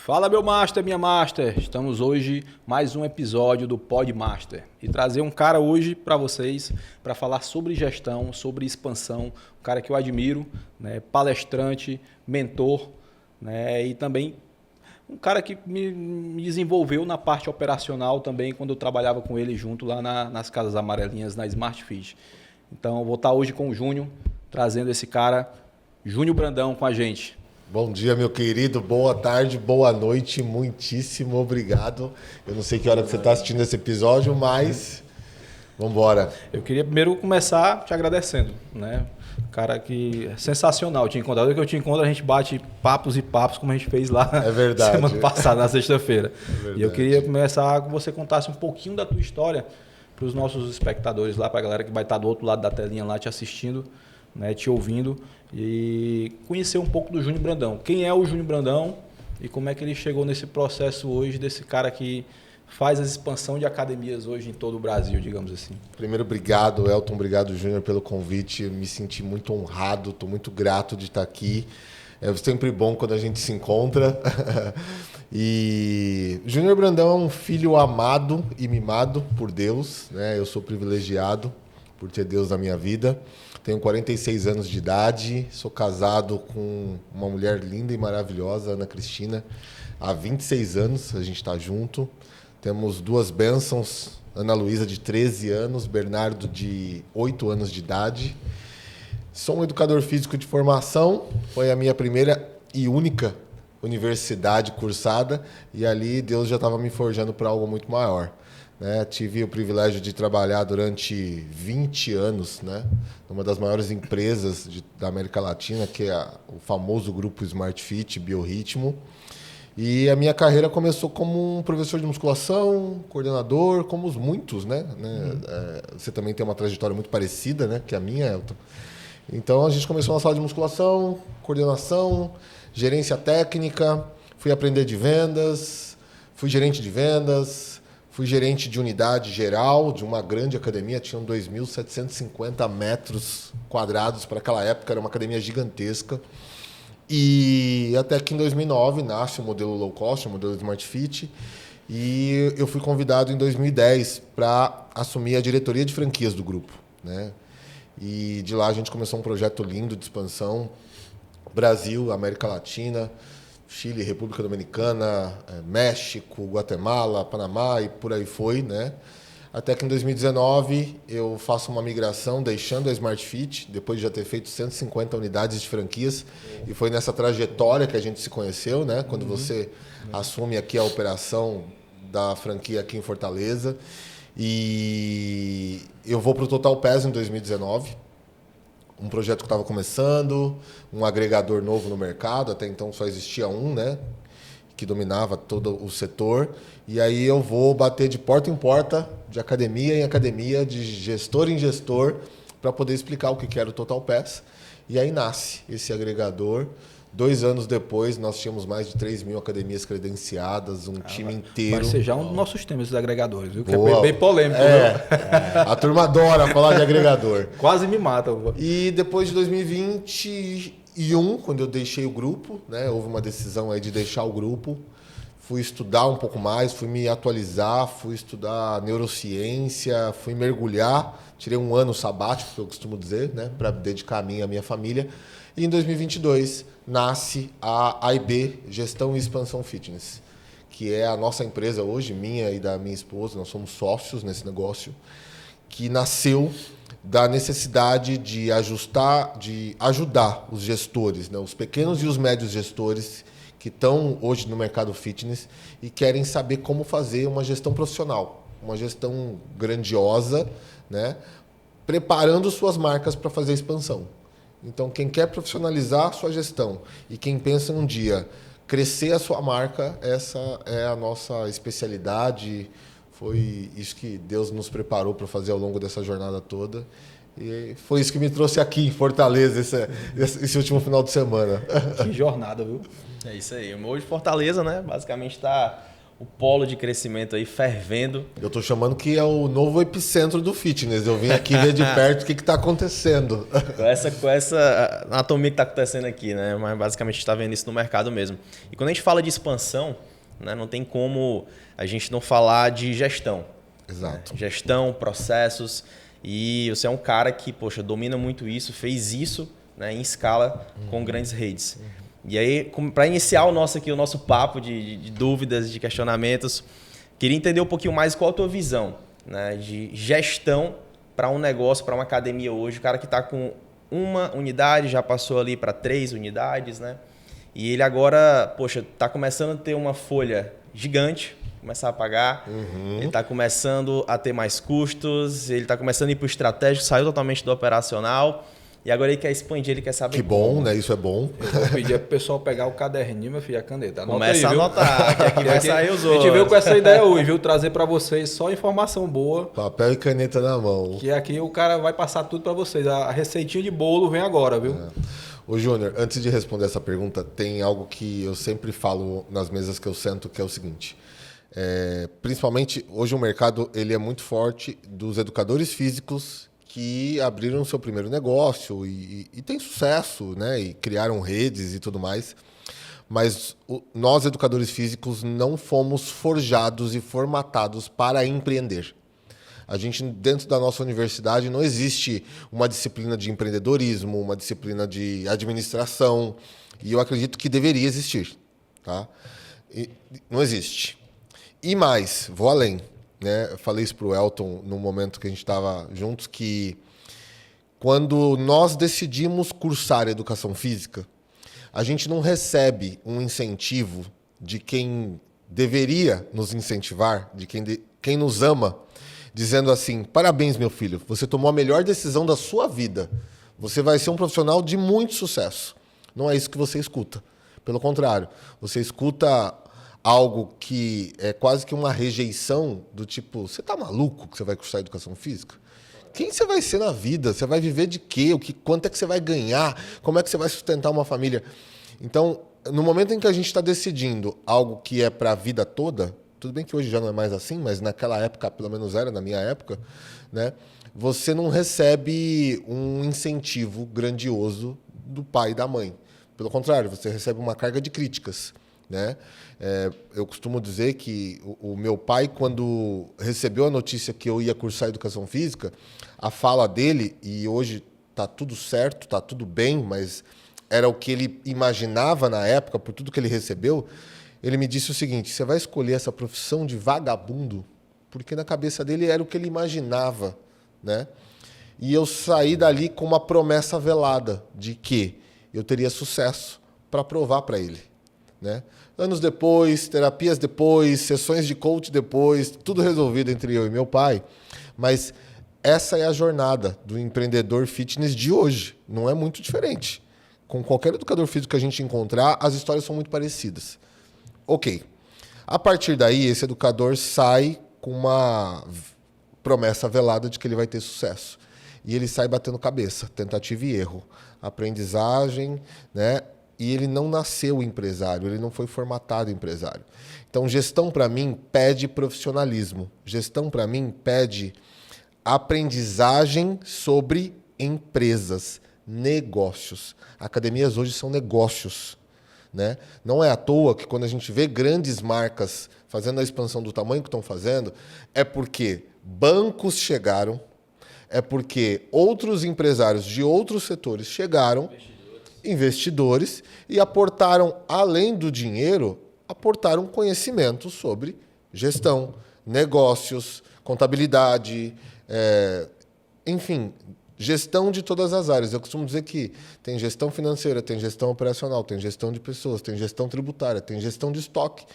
Fala meu Master, minha Master, estamos hoje mais um episódio do Pod Master e trazer um cara hoje para vocês para falar sobre gestão, sobre expansão, um cara que eu admiro, né, palestrante, mentor, né, e também um cara que me desenvolveu na parte operacional também quando eu trabalhava com ele junto lá nas Casas Amarelinhas, na Smart Fit. Então eu vou estar hoje com o Júnior, trazendo esse cara, Júnior Brandão, com a gente. Bom dia, meu querido. Boa tarde, boa noite. Muitíssimo obrigado. Eu não sei que hora que você está assistindo esse episódio, mas vamos embora. Eu queria primeiro começar te agradecendo, né? Cara que é sensacional te encontrar. Desde que eu te encontro, a gente bate papos e papos, como a gente fez lá semana passada, na sexta-feira. E eu queria começar com você contasse um pouquinho da tua história para os nossos espectadores lá, para a galera que vai estar do outro lado da telinha lá te assistindo, né, te ouvindo e conhecer um pouco do Júnior Brandão. Quem é o Júnior Brandão e como é que ele chegou nesse processo hoje desse cara que faz a expansão de academias hoje em todo o Brasil, digamos assim. Primeiro, obrigado, Elton, obrigado, Júnior, pelo convite. Eu me senti muito honrado, estou muito grato de estar aqui. É sempre bom quando a gente se encontra. E Júnior Brandão é um filho amado e mimado por Deus, né? Eu sou privilegiado por ter Deus na minha vida. Tenho 46 anos de idade, sou casado com uma mulher linda e maravilhosa, Ana Cristina. Há 26 anos a gente está junto. Temos duas bênçãos, Ana Luísa, de 13 anos, Bernardo, de 8 anos de idade. Sou um educador físico de formação, foi a minha primeira e única universidade cursada, e ali Deus já estava me forjando para algo muito maior. Né? Tive o privilégio de trabalhar durante 20 anos, né, numa das maiores empresas da América Latina, que é o famoso grupo Smart Fit, Biorritmo. E a minha carreira começou como um professor de musculação, coordenador, como os muitos, né? Você também tem uma trajetória muito parecida, né, que a minha, Elton. Então a gente começou na sala de musculação, coordenação, gerência técnica, fui aprender de vendas, fui gerente de vendas. Fui gerente de unidade geral de uma grande academia, tinham 2.750 metros quadrados para aquela época, era uma academia gigantesca. E até que em 2009 nasce o modelo low cost, o modelo Smart Fit, e eu fui convidado em 2010 para assumir a diretoria de franquias do grupo, né? E de lá a gente começou um projeto lindo de expansão, Brasil, América Latina, Chile, República Dominicana, México, Guatemala, Panamá e por aí foi, né? Até que em 2019 eu faço uma migração, deixando a Smart Fit, depois de já ter feito 150 unidades de franquias. E foi nessa trajetória que a gente se conheceu, né? Quando você assume aqui a operação da franquia aqui em Fortaleza. E eu vou para o Total Pass em 2019. Um projeto que estava começando, um agregador novo no mercado, até então só existia um, né, que dominava todo o setor. E aí eu vou bater de porta em porta, de academia em academia, de gestor em gestor, para poder explicar o que era o Total Pass. E aí nasce esse agregador. 2 anos depois, nós tínhamos mais de 3.000 academias credenciadas, um time inteiro. Vai ser já um dos nossos temas, esses agregadores, viu? Que é bem polêmico. A turma adora falar de agregador. Quase me mata. E depois de 2021, quando eu deixei o grupo, né, houve uma decisão aí de deixar o grupo, fui estudar um pouco mais, fui me atualizar, fui estudar neurociência, fui mergulhar, tirei um ano sabático, que eu costumo dizer, né, para dedicar a mim e a minha família. E em 2022 nasce a AIB, Gestão e Expansão Fitness, que é a nossa empresa hoje, minha e da minha esposa, nós somos sócios nesse negócio, que nasceu da necessidade de ajudar os gestores, né, os pequenos e os médios gestores que estão hoje no mercado fitness e querem saber como fazer uma gestão profissional, uma gestão grandiosa, né, preparando suas marcas para fazer a expansão. Então, quem quer profissionalizar a sua gestão e quem pensa um dia crescer a sua marca, essa é a nossa especialidade. Foi isso que Deus nos preparou para fazer ao longo dessa jornada toda. E foi isso que me trouxe aqui em Fortaleza, esse último final de semana. Que jornada, viu? É isso aí. Hoje Fortaleza, né? Basicamente está o polo de crescimento aí fervendo. Eu tô chamando que é o novo epicentro do fitness. Eu vim aqui ver de perto o que está acontecendo. Com essa anatomia que está acontecendo aqui, né? Mas basicamente a gente está vendo isso no mercado mesmo. E quando a gente fala de expansão, né, não tem como a gente não falar de gestão. Exato. Né? Gestão, processos. E você é um cara que, poxa, domina muito isso, fez isso, né, em escala com grandes redes. E aí, para iniciar o nosso papo de dúvidas, de questionamentos, queria entender um pouquinho mais qual a tua visão, né, de gestão para um negócio, para uma academia hoje. O cara que está com uma unidade, já passou ali para 3 unidades, né? E ele agora, poxa, está começando a ter uma folha gigante, começar a pagar, ele está começando a ter mais custos, ele está começando a ir para o estratégico, saiu totalmente do operacional. E agora ele quer expandir, ele quer saber que bom, como. Né? Isso é bom. Eu vou pedir pro pessoal pegar o caderninho, meu filho, a caneta. Anota Começa aí, a anotar, que aqui vai sair os outros. A gente veio com essa ideia hoje, viu? Trazer para vocês só informação boa. Papel e caneta na mão. Que aqui o cara vai passar tudo para vocês. A receitinha de bolo vem agora, viu? Ô, Júnior, antes de responder essa pergunta, tem algo que eu sempre falo nas mesas que eu sento, que é o seguinte. Principalmente, hoje o mercado ele é muito forte dos educadores físicos que abriram seu primeiro negócio e tem sucesso, né? E criaram redes e tudo mais. Mas nós, educadores físicos, não fomos forjados e formatados para empreender. A gente, dentro da nossa universidade, não existe uma disciplina de empreendedorismo, uma disciplina de administração, e eu acredito que deveria existir. Tá? E não existe. E mais, vou além. Né? Eu falei isso para o Elton no momento que a gente estava juntos, que quando nós decidimos cursar educação física, a gente não recebe um incentivo de quem deveria nos incentivar, de quem nos ama, dizendo assim, parabéns, meu filho, você tomou a melhor decisão da sua vida. Você vai ser um profissional de muito sucesso. Não é isso que você escuta. Pelo contrário, você escuta algo que é quase que uma rejeição do tipo, você tá maluco que você vai cursar educação física? Quem você vai ser na vida? Você vai viver de quê? Quanto é que você vai ganhar? Como é que você vai sustentar uma família? Então, no momento em que a gente está decidindo algo que é para a vida toda, tudo bem que hoje já não é mais assim, mas naquela época, pelo menos era, na minha época, né, você não recebe um incentivo grandioso do pai e da mãe. Pelo contrário, você recebe uma carga de críticas. Né? Eu costumo dizer que o meu pai, quando recebeu a notícia que eu ia cursar educação física, a fala dele, e hoje está tudo certo, está tudo bem, mas era o que ele imaginava na época, por tudo que ele recebeu, ele me disse o seguinte, você vai escolher essa profissão de vagabundo? Porque na cabeça dele era o que ele imaginava. Né? E eu saí dali com uma promessa velada de que eu teria sucesso para provar para ele. Né? Anos depois, terapias depois, sessões de coach depois, tudo resolvido entre eu e meu pai. Mas essa é a jornada do empreendedor fitness de hoje. Não é muito diferente. Com qualquer educador físico que a gente encontrar, as histórias são muito parecidas. Ok. A partir daí, esse educador sai com uma promessa velada de que ele vai ter sucesso. E ele sai batendo cabeça, tentativa e erro. Aprendizagem, né? E ele não nasceu empresário, ele não foi formatado empresário. Então, gestão, para mim, pede profissionalismo. Gestão, para mim, pede aprendizagem sobre empresas, negócios. Academias hoje são negócios. Né? Não é à toa que quando a gente vê grandes marcas fazendo a expansão do tamanho que estão fazendo, é porque bancos chegaram, é porque outros empresários de outros setores chegaram, investidores, e aportaram, além do dinheiro, aportaram conhecimento sobre gestão, negócios, contabilidade, enfim, gestão de todas as áreas. Eu costumo dizer que tem gestão financeira, tem gestão operacional, tem gestão de pessoas, tem gestão tributária, tem gestão de estoque.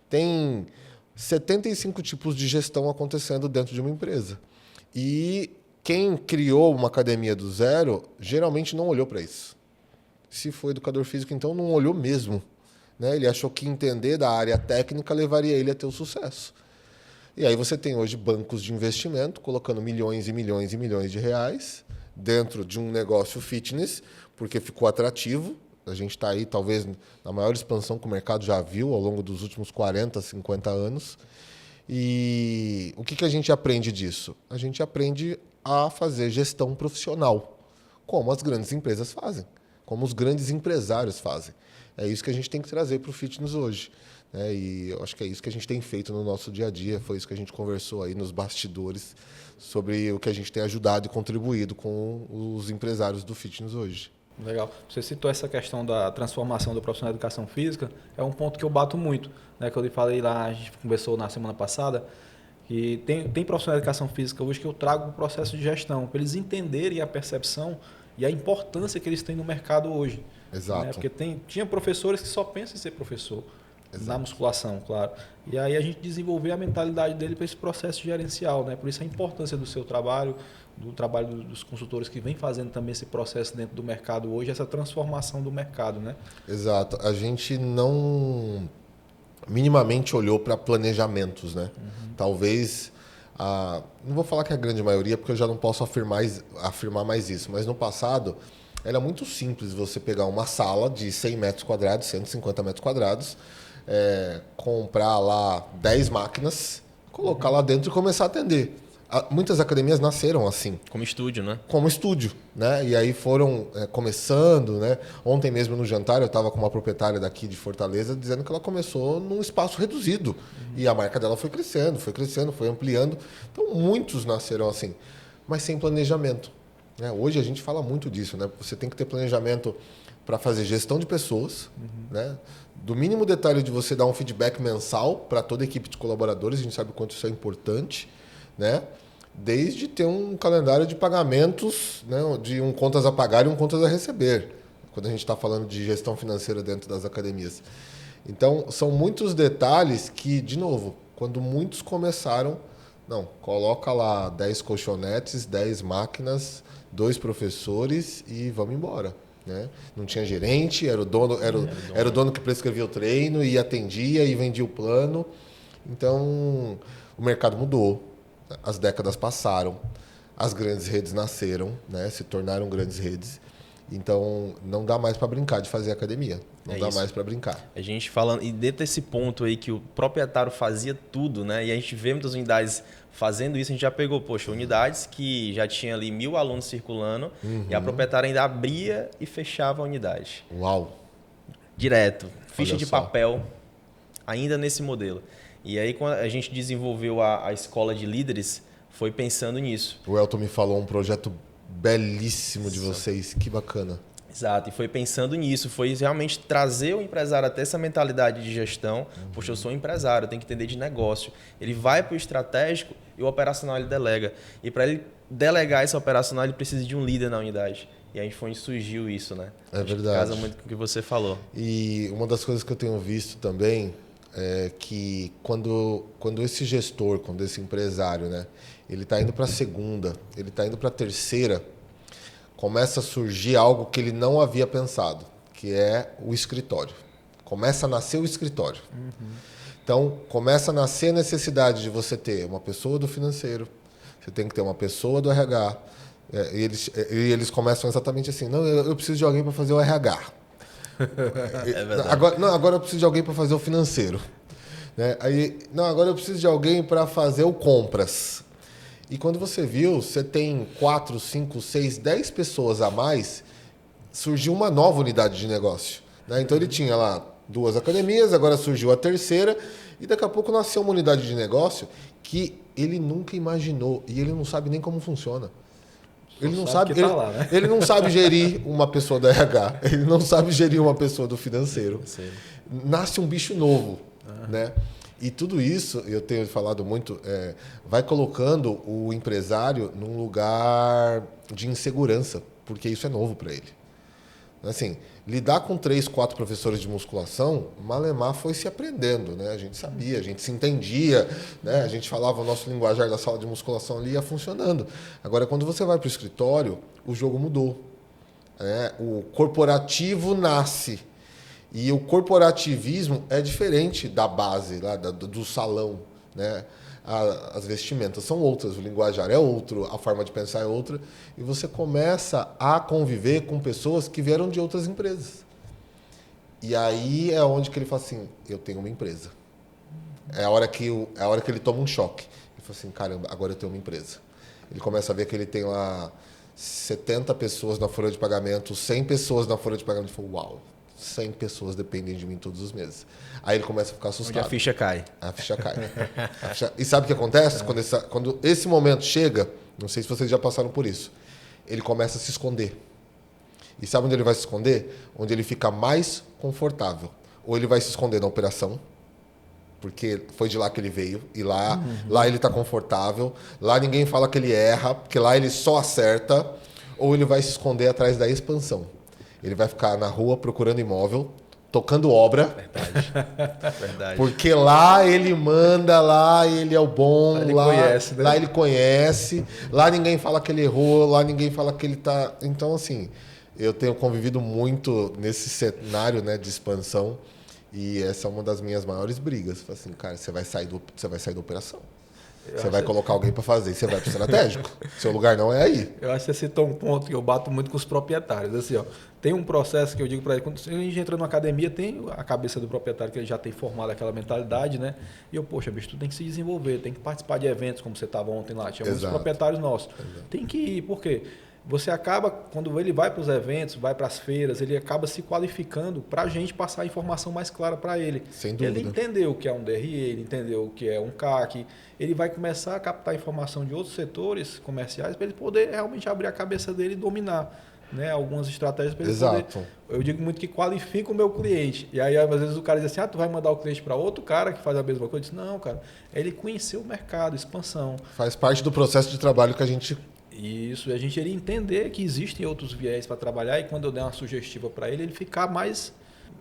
Tem 75 tipos de gestão acontecendo dentro de uma empresa. E quem criou uma academia do zero, geralmente não olhou para isso. Se for educador físico, então não olhou mesmo. Né? Ele achou que entender da área técnica levaria ele a ter o sucesso. E aí você tem hoje bancos de investimento colocando milhões e milhões e milhões de reais dentro de um negócio fitness, porque ficou atrativo, A gente está aí, talvez, na maior expansão que o mercado já viu ao longo dos últimos 40, 50 anos. E o que a gente aprende disso? A gente aprende a fazer gestão profissional, como as grandes empresas fazem, como os grandes empresários fazem. É isso que a gente tem que trazer para o fitness hoje. E eu acho que é isso que a gente tem feito no nosso dia a dia. Foi isso que a gente conversou aí nos bastidores sobre o que a gente tem ajudado e contribuído com os empresários do fitness hoje. Legal. Você citou essa questão da transformação do profissional de educação física. É um ponto que eu bato muito, né? Que eu lhe falei lá, a gente conversou na semana passada, que tem profissional de educação física hoje que eu trago para o processo de gestão, para eles entenderem a percepção e a importância que eles têm no mercado hoje. Exato. Né? Porque tinha professores que só pensam em ser professor. Exato. Na musculação, claro. E aí a gente desenvolver a mentalidade dele para esse processo gerencial, né? Por isso a importância do seu trabalho, do trabalho dos consultores que vem fazendo também esse processo dentro do mercado hoje, essa transformação do mercado, né? Exato. A gente não minimamente olhou para planejamentos, né? Talvez, não vou falar que é a grande maioria, porque eu já não posso afirmar mais isso, mas no passado era muito simples você pegar uma sala de 100 metros quadrados, 150 metros quadrados, comprar lá 10 máquinas, colocar lá dentro e começar a atender. Muitas academias nasceram assim. Como estúdio, né? Como estúdio, né? E aí foram começando, né? Ontem mesmo no jantar eu estava com uma proprietária daqui de Fortaleza dizendo que ela começou num espaço reduzido. E a marca dela foi crescendo, foi ampliando. Então muitos nasceram assim, mas sem planejamento. Né? Hoje a gente fala muito disso, né? Você tem que ter planejamento para fazer gestão de pessoas, né? Do mínimo detalhe de você dar um feedback mensal para toda a equipe de colaboradores, a gente sabe o quanto isso é importante, né? Desde ter um calendário de pagamentos, né? De um contas a pagar e um contas a receber, quando a gente está falando de gestão financeira dentro das academias. Então, são muitos detalhes que, de novo, quando muitos começaram, não, coloca lá 10 colchonetes, 10 máquinas, 2 professores e vamos embora. Né? Não tinha gerente, era o dono que prescrevia o treino e atendia e vendia o plano. Então, o mercado mudou, as décadas passaram, as grandes redes nasceram, né? Se tornaram grandes redes. Então, não dá mais para brincar de fazer academia. Não dá mais para brincar. A gente falando, e dentro desse ponto aí que o proprietário fazia tudo, né? E a gente vê muitas unidades fazendo isso, a gente já pegou, poxa, unidades que já tinha ali 1.000 alunos circulando e a proprietária ainda abria e fechava a unidade. Uau! Direto. Ficha de papel, ainda nesse modelo. E aí, quando a gente desenvolveu a escola de líderes, foi pensando nisso. O Elton me falou um projeto belíssimo de vocês, que bacana. Exato, e foi pensando nisso, foi realmente trazer o empresário até essa mentalidade de gestão. Poxa, eu sou um empresário, eu tenho que entender de negócio. Ele vai para o estratégico e o operacional ele delega. E para ele delegar esse operacional, ele precisa de um líder na unidade. E aí foi onde surgiu isso, né? É verdade. Casa muito com o que você falou. E uma das coisas que eu tenho visto também é que quando esse gestor, quando esse empresário, né, ele está indo para a segunda, ele está indo para a terceira, começa a surgir algo que ele não havia pensado, que é o escritório. Começa a nascer o escritório. Então, começa a nascer a necessidade de você ter uma pessoa do financeiro, você tem que ter uma pessoa do RH. Eles começam exatamente assim, não, eu preciso de alguém para fazer o RH. É verdade. Agora eu preciso de alguém para fazer o financeiro. Né? Agora eu preciso de alguém para fazer o compras. E quando você viu, você tem 4, 5, 6, 10 pessoas a mais, surgiu uma nova unidade de negócio. Né? Então ele tinha lá 2 academias, agora surgiu a terceira, e daqui a pouco nasceu uma unidade de negócio que ele nunca imaginou, e ele não sabe nem como funciona. Ele não sabe gerir uma pessoa do RH, ele não sabe gerir uma pessoa do financeiro. Sim. Nasce um bicho novo, né? E tudo isso, eu tenho falado muito, vai colocando o empresário num lugar de insegurança, porque isso é novo para ele. Assim, lidar com 3, 4 professores de musculação, malemar foi se aprendendo, né? A gente sabia, a gente se entendia, né? A gente falava o nosso linguajar da sala de musculação ali, ia funcionando. Agora, quando você vai para o escritório, o jogo mudou. O corporativo nasce. E o corporativismo é diferente da base, lá, do salão, né? As vestimentas são outras, o linguajar é outro, a forma de pensar é outra, e você começa a conviver com pessoas que vieram de outras empresas. E aí é onde que ele fala assim, eu tenho uma empresa. É a hora que ele toma um choque. Ele fala assim, caramba, agora eu tenho uma empresa. Ele começa a ver que ele tem lá 70 pessoas na folha de pagamento, 100 pessoas na folha de pagamento. Ele fala, uau, 100 pessoas dependem de mim todos os meses. Aí ele começa a ficar assustado. Onde a ficha cai. A ficha cai. E sabe o que acontece? Quando esse momento chega, não sei se vocês já passaram por isso, ele começa a se esconder. E sabe onde ele vai se esconder? Onde ele fica mais confortável. Ou ele vai se esconder na operação, porque foi de lá que ele veio, e lá ele está confortável, lá ninguém fala que ele erra, porque lá ele só acerta, ou ele vai se esconder atrás da expansão. Ele vai ficar na rua procurando imóvel, tocando obra. Verdade. Porque lá ele manda, lá ele é o bom, conhece, né? Lá ele conhece, lá ninguém fala que ele errou, lá ninguém fala que ele está... Então, assim, eu tenho convivido muito nesse cenário, né, de expansão, e essa é uma das minhas maiores brigas. Falo assim, cara, você vai sair da operação. Você vai colocar alguém para fazer e você vai para o estratégico. Seu lugar não é aí. Eu acho que você citou um ponto que eu bato muito com os proprietários. Assim, ó, tem um processo que eu digo para ele, quando a gente entra numa academia, tem a cabeça do proprietário que ele já tem formado aquela mentalidade, né? E eu, poxa, bicho, tu tem que se desenvolver, tem que participar de eventos, como você estava ontem lá. Tinha muitos proprietários nossos. Exato. Tem que ir, por quê? Você acaba, quando ele vai para os eventos, vai para as feiras, ele acaba se qualificando para a gente passar a informação mais clara para ele. Sem dúvida. Ele entendeu o que é um DRE, ele entendeu o que é um CAC, ele vai começar a captar informação de outros setores comerciais para ele poder realmente abrir a cabeça dele e dominar, né, algumas estratégias para ele poder. Eu digo muito que qualifica o meu cliente. E aí, às vezes, o cara diz assim, tu vai mandar o cliente para outro cara que faz a mesma coisa? Eu disse, não, cara, ele conheceu o mercado, expansão. Faz parte do processo de trabalho que a gente... Isso, a gente iria entender que existem outros viés para trabalhar e quando eu der uma sugestiva para ele ficar mais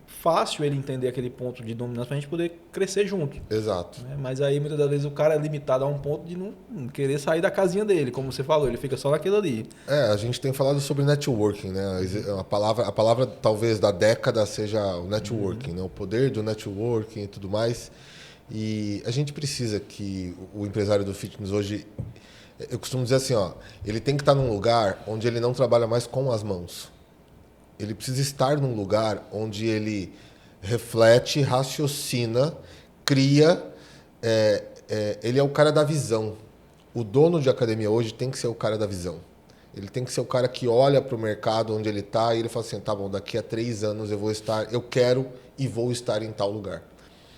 fácil ele entender aquele ponto de dominância para a gente poder crescer junto. Exato. Mas aí muitas das vezes o cara é limitado a um ponto de não querer sair da casinha dele, como você falou, ele fica só naquilo ali. A gente tem falado sobre networking, né? A palavra talvez da década seja o networking, né? O poder do networking e tudo mais. E a gente precisa que o empresário do fitness hoje... Eu costumo dizer assim, ele tem que estar num lugar onde ele não trabalha mais com as mãos. Ele precisa estar num lugar onde ele reflete, raciocina, cria. Ele é o cara da visão. O dono de academia hoje tem que ser o cara da visão. Ele tem que ser o cara que olha para o mercado onde ele está e ele fala assim, tá bom, daqui a 3 anos eu quero e vou estar em tal lugar.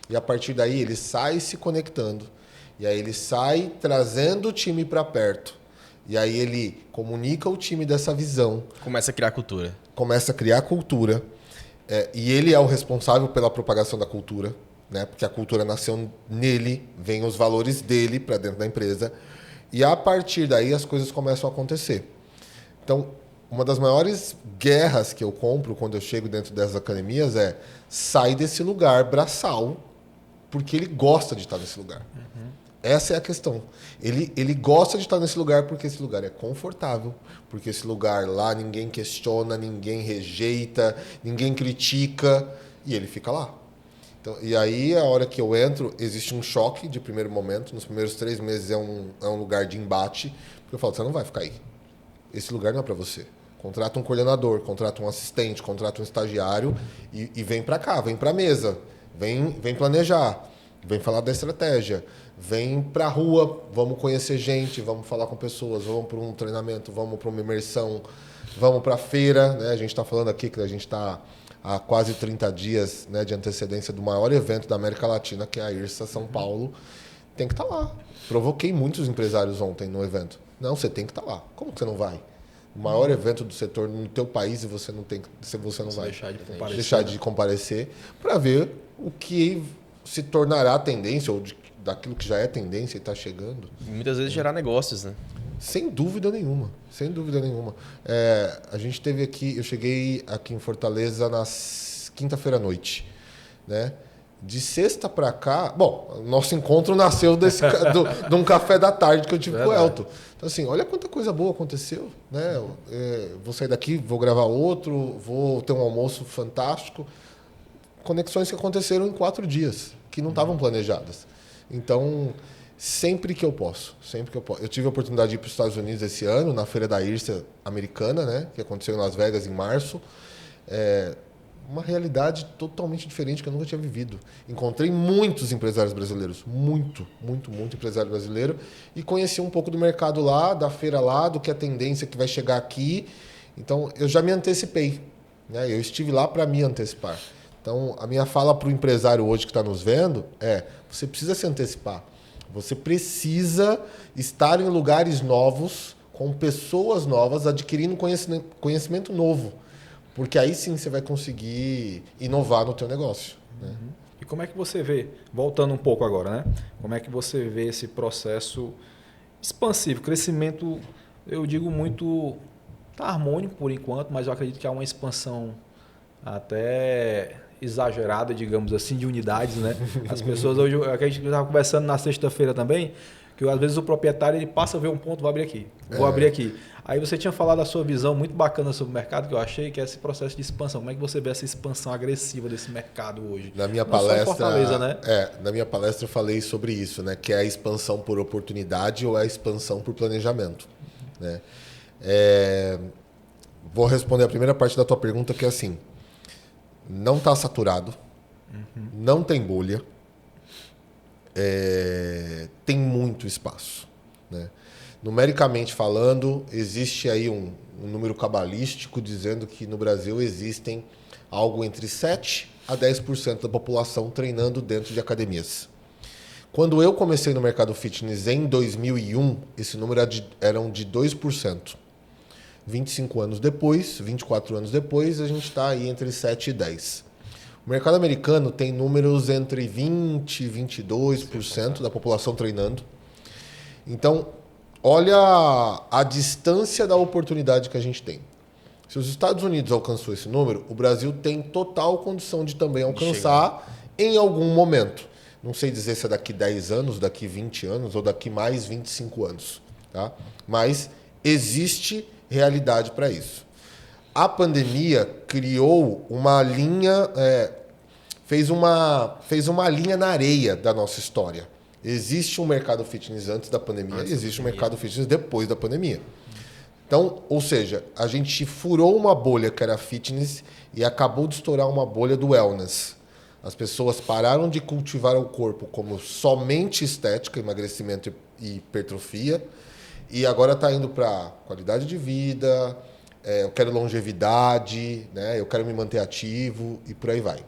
E a partir daí ele sai se conectando. E aí ele sai trazendo o time para perto. E aí ele comunica o time dessa visão. Começa a criar cultura. Começa a criar cultura. E ele é o responsável pela propagação da cultura, né? Porque a cultura nasceu nele, vem os valores dele para dentro da empresa. E a partir daí as coisas começam a acontecer. Então, uma das maiores guerras que eu compro quando eu chego dentro dessas academias é sai desse lugar braçal, porque ele gosta de estar nesse lugar. Essa é a questão. Ele gosta de estar nesse lugar porque esse lugar é confortável, porque esse lugar lá ninguém questiona, ninguém rejeita, ninguém critica, e ele fica lá. Então, e aí, a hora que eu entro, existe um choque de primeiro momento. Nos primeiros 3 meses é um lugar de embate, porque eu falo, você não vai ficar aí. Esse lugar não é para você. Contrata um coordenador, contrata um assistente, contrata um estagiário e vem para cá, vem para a mesa, vem planejar, vem falar da estratégia. Vem para a rua, vamos conhecer gente, vamos falar com pessoas, vamos para um treinamento, vamos para uma imersão, vamos para a feira. Né? A gente está falando aqui que a gente está há quase 30 dias, né, de antecedência do maior evento da América Latina, que é a IRSA São Paulo. Tem que estar lá. Provoquei muitos empresários ontem no evento. Não, você tem que estar lá. Como que você não vai? O maior evento do setor no teu país e você não vai deixar de comparecer para ver o que se tornará a tendência ou daquilo que já é tendência e está chegando. E muitas vezes gerar negócios, né? Sem dúvida nenhuma. Sem dúvida nenhuma. A gente teve aqui, eu cheguei aqui em Fortaleza na quinta-feira à noite, né? De sexta para cá, bom, nosso encontro nasceu de um café da tarde que eu tive com o Elton. Então, assim, olha quanta coisa boa aconteceu, né? Vou sair daqui, vou gravar outro, vou ter um almoço fantástico. Conexões que aconteceram em 4 dias, que não estavam planejadas. Então, sempre que eu posso. Eu tive a oportunidade de ir para os Estados Unidos esse ano, na Feira da IRSA americana, né, que aconteceu em Las Vegas em março. uma realidade totalmente diferente que eu nunca tinha vivido. Encontrei muitos empresários brasileiros, muito empresário brasileiro, e conheci um pouco do mercado lá, da feira lá, do que é a tendência que vai chegar aqui. Então, eu já me antecipei, né? Eu estive lá para me antecipar. Então, a minha fala para o empresário hoje que está nos vendo é: você precisa se antecipar. Você precisa estar em lugares novos, com pessoas novas, adquirindo conhecimento novo. Porque aí sim você vai conseguir inovar no teu negócio. Né? E como é que você vê, voltando um pouco agora, né? Como é que você vê esse processo expansivo, crescimento, eu digo muito, tá harmônico por enquanto, mas eu acredito que há uma expansão até exagerada, digamos assim, de unidades, né? As pessoas hoje, a gente estava conversando na sexta-feira também, que às vezes o proprietário ele passa a ver um ponto, vou abrir aqui, vou abrir aqui. Aí você tinha falado a sua visão muito bacana sobre o mercado, que eu achei, que é esse processo de expansão. Como é que você vê essa expansão agressiva desse mercado hoje? Na minha palestra, né? Na minha palestra eu falei sobre isso, né? Que é a expansão por oportunidade ou a expansão por planejamento. Né? Vou responder a primeira parte da tua pergunta, que é assim: não está saturado, não tem bolha, tem muito espaço. Né? Numericamente falando, existe aí um número cabalístico dizendo que no Brasil existem algo entre 7% a 10% da população treinando dentro de academias. Quando eu comecei no mercado fitness em 2001, esse número era de 2%. 25 anos depois, 24 anos depois, a gente está aí entre 7% e 10%. O mercado americano tem números entre 20% e 22% da população treinando. Então, olha a distância da oportunidade que a gente tem. Se os Estados Unidos alcançou esse número, o Brasil tem total condição de também alcançar em algum momento. Não sei dizer se é daqui 10 anos, daqui 20 anos ou daqui mais 25 anos. Tá? Mas existe realidade para isso. A pandemia criou uma linha, fez uma linha na areia da nossa história. Existe um mercado fitness antes da pandemia e existe um mercado fitness depois da pandemia. Então, ou seja, a gente furou uma bolha que era fitness e acabou de estourar uma bolha do wellness. As pessoas pararam de cultivar o corpo como somente estética, emagrecimento e hipertrofia, e agora está indo para qualidade de vida, eu quero longevidade, né? Eu quero me manter ativo e por aí vai.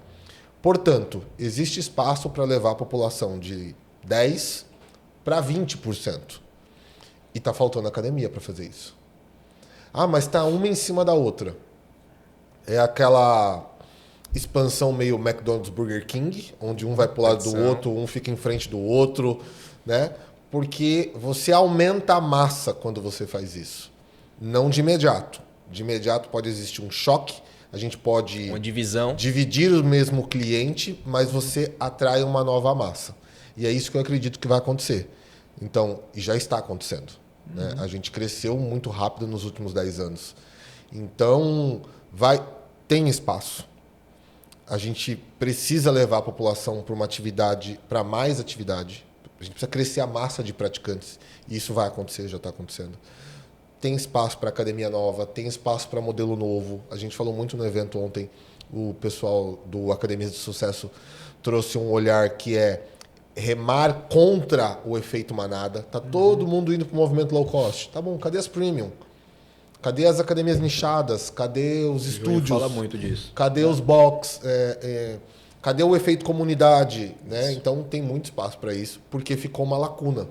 Portanto, existe espaço para levar a população de 10% para 20%. E está faltando academia para fazer isso. Ah, mas está uma em cima da outra. É aquela expansão meio McDonald's, Burger King, onde um vai para o lado do outro, um fica em frente do outro, né? Porque você aumenta a massa quando você faz isso. Não de imediato. De imediato pode existir um choque, a gente pode uma divisão, dividir o mesmo cliente, mas você atrai uma nova massa. E é isso que eu acredito que vai acontecer. Então, e já está acontecendo. Né? A gente cresceu muito rápido nos últimos 10 anos. Então, tem espaço. A gente precisa levar a população para uma atividade, para mais atividade. A gente precisa crescer a massa de praticantes. E isso vai acontecer, já está acontecendo. Tem espaço para academia nova, tem espaço para modelo novo. A gente falou muito no evento ontem. O pessoal do Academias de Sucesso trouxe um olhar que é remar contra o efeito manada. Tá todo mundo indo para o movimento low cost. Tá bom, cadê as premium? Cadê as academias nichadas? Cadê os estúdios? Fala muito disso. Cadê os box? Cadê o efeito comunidade? Né? Então tem muito espaço para isso, porque ficou uma lacuna.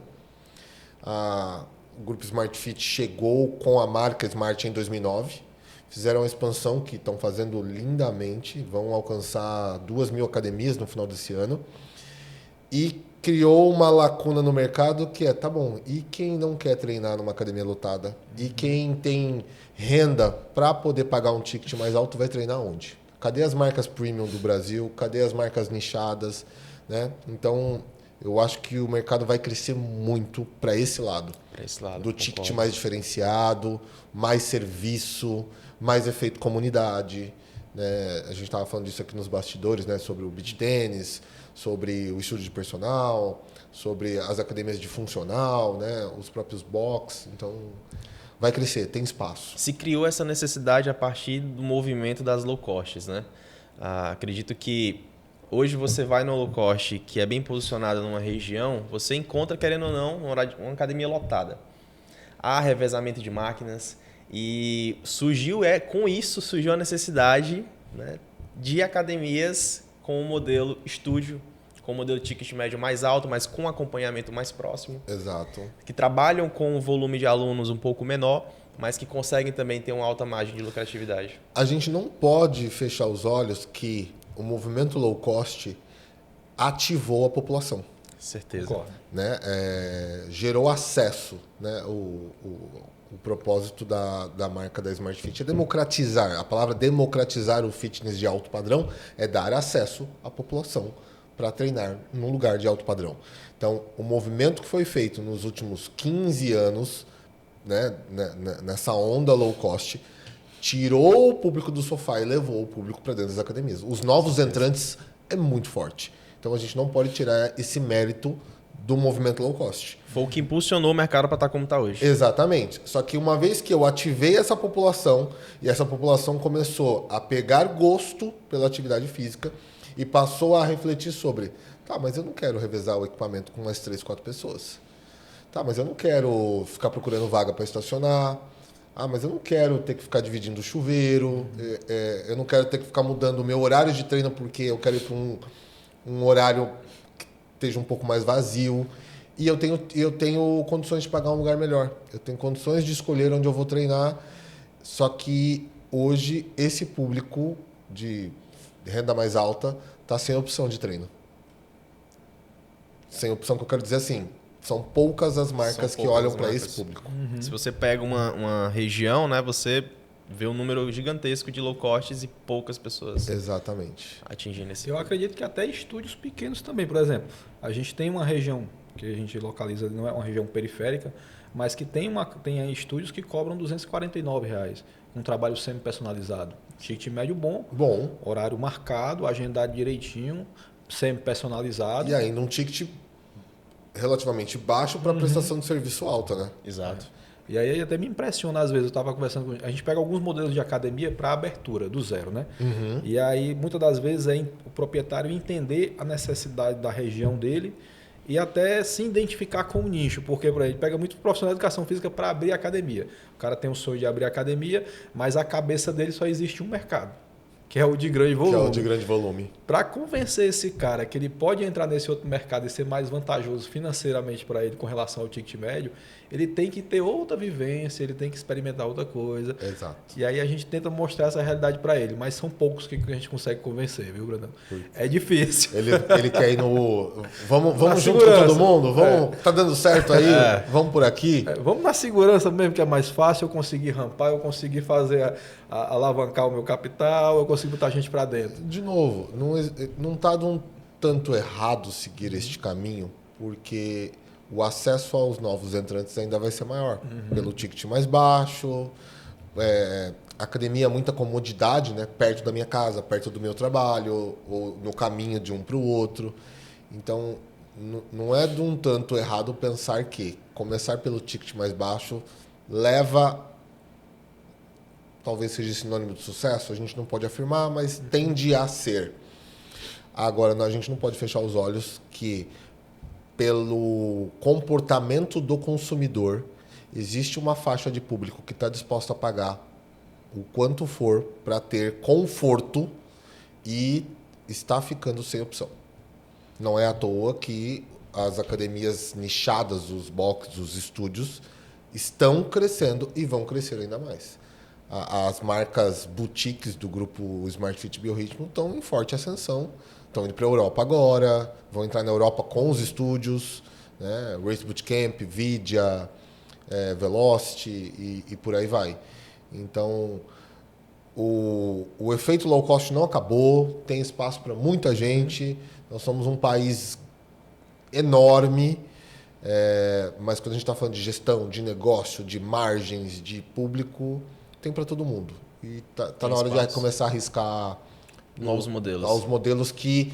O Grupo Smart Fit chegou com a marca Smart em 2009. Fizeram uma expansão que estão fazendo lindamente. Vão alcançar 2.000 academias no final desse ano. E criou uma lacuna no mercado que tá bom, e quem não quer treinar numa academia lotada? E quem tem renda para poder pagar um ticket mais alto vai treinar onde? Cadê as marcas premium do Brasil? Cadê as marcas nichadas? Né? Então, eu acho que o mercado vai crescer muito para esse lado. Do ticket mais diferenciado, mais serviço, mais efeito comunidade. Né? A gente estava falando disso aqui nos bastidores, né? Sobre o beach tênis, sobre o estúdio de personal, sobre as academias de funcional, né? Os próprios box. Então, vai crescer, tem espaço. Se criou essa necessidade a partir do movimento das low costs, né? Acredito que hoje você vai no low cost, que é bem posicionado numa região, você encontra, querendo ou não, uma academia lotada. Há revezamento de máquinas e com isso surgiu a necessidade, né, de academias com o modelo estúdio, com o modelo ticket médio mais alto, mas com acompanhamento mais próximo. Exato. Que trabalham com um volume de alunos um pouco menor, mas que conseguem também ter uma alta margem de lucratividade. A gente não pode fechar os olhos que o movimento low cost ativou a população. Certeza. Concordo. Né? Gerou acesso. Né? O propósito da marca da Smart Fit é democratizar. A palavra democratizar o fitness de alto padrão é dar acesso à população para treinar num lugar de alto padrão. Então, o movimento que foi feito nos últimos 15 anos, né, nessa onda low cost, tirou o público do sofá e levou o público para dentro das academias. Os novos entrantes é muito forte. Então, a gente não pode tirar esse mérito do movimento low cost. Foi o que impulsionou o mercado para estar como está hoje. Exatamente. Só que uma vez que eu ativei essa população e essa população começou a pegar gosto pela atividade física e passou a refletir sobre, tá, mas eu não quero revezar o equipamento com mais 3, 4 pessoas. Tá, mas eu não quero ficar procurando vaga para estacionar. Ah, mas eu não quero ter que ficar dividindo o chuveiro. Eu não quero ter que ficar mudando o meu horário de treino porque eu quero ir para um horário que esteja um pouco mais vazio. E eu tenho condições de pagar um lugar melhor. Eu tenho condições de escolher onde eu vou treinar. Só que hoje esse público de renda mais alta está sem opção de treino. Sem opção, que eu quero dizer assim, são poucas as marcas que olham para esse público. Uhum. Se você pega uma região, né, você vê um número gigantesco de low costs e poucas pessoas atingindo esse. Eu acredito que até estúdios pequenos também. Por exemplo, a gente tem uma região que a gente localiza, não é uma região periférica, mas que tem estúdios que cobram R$ 249, um trabalho semi-personalizado. Ticket médio bom, horário marcado, agendado direitinho, semi-personalizado. E ainda um ticket relativamente baixo para prestação de serviço alta, né? Exato. E aí até me impressiona, às vezes, eu estava conversando com... A gente pega alguns modelos de academia para abertura, do zero, né? Uhum. E aí, muitas das vezes, é o proprietário entender a necessidade da região dele e até se identificar com o nicho, porque por aí, ele pega muito profissional de educação física para abrir a academia. O cara tem o sonho de abrir a academia, mas a cabeça dele só existe um mercado, que é o de grande volume. Para convencer esse cara que ele pode entrar nesse outro mercado e ser mais vantajoso financeiramente para ele com relação ao ticket médio, ele tem que ter outra vivência, ele tem que experimentar outra coisa. Exato. E aí a gente tenta mostrar essa realidade para ele, mas são poucos que a gente consegue convencer, viu, Brandão? É difícil. Ele quer ir no... Vamos junto com todo mundo? Tá dando certo aí? Vamos por aqui? Vamos na segurança mesmo, que é mais fácil. Eu conseguir rampar, eu conseguir fazer alavancar o meu capital, eu consigo botar a gente para dentro. De novo, não está um tanto errado seguir este caminho, porque o acesso aos novos entrantes ainda vai ser maior. Pelo ticket mais baixo, academia, muita comodidade, né? Perto da minha casa, perto do meu trabalho, ou no caminho de um para o outro. Então, não é de um tanto errado pensar que começar pelo ticket mais baixo leva... Talvez seja sinônimo de sucesso, a gente não pode afirmar, mas tende a ser. Agora, a gente não pode fechar os olhos que, pelo comportamento do consumidor, existe uma faixa de público que está disposta a pagar o quanto for para ter conforto e está ficando sem opção. Não é à toa que as academias nichadas, os boxes, os estúdios, estão crescendo e vão crescer ainda mais. As marcas boutiques do grupo Smart Fit Biorritmo estão em forte ascensão. Estão indo para a Europa agora, vão entrar na Europa com os estúdios, né? Race Bootcamp, Vidia, Velocity e por aí vai. Então, o efeito low cost não acabou, tem espaço para muita gente. Nós somos um país enorme, mas quando a gente está falando de gestão, de negócio, de margens, de público, tem para todo mundo. E tá na hora de começar a arriscar novos modelos que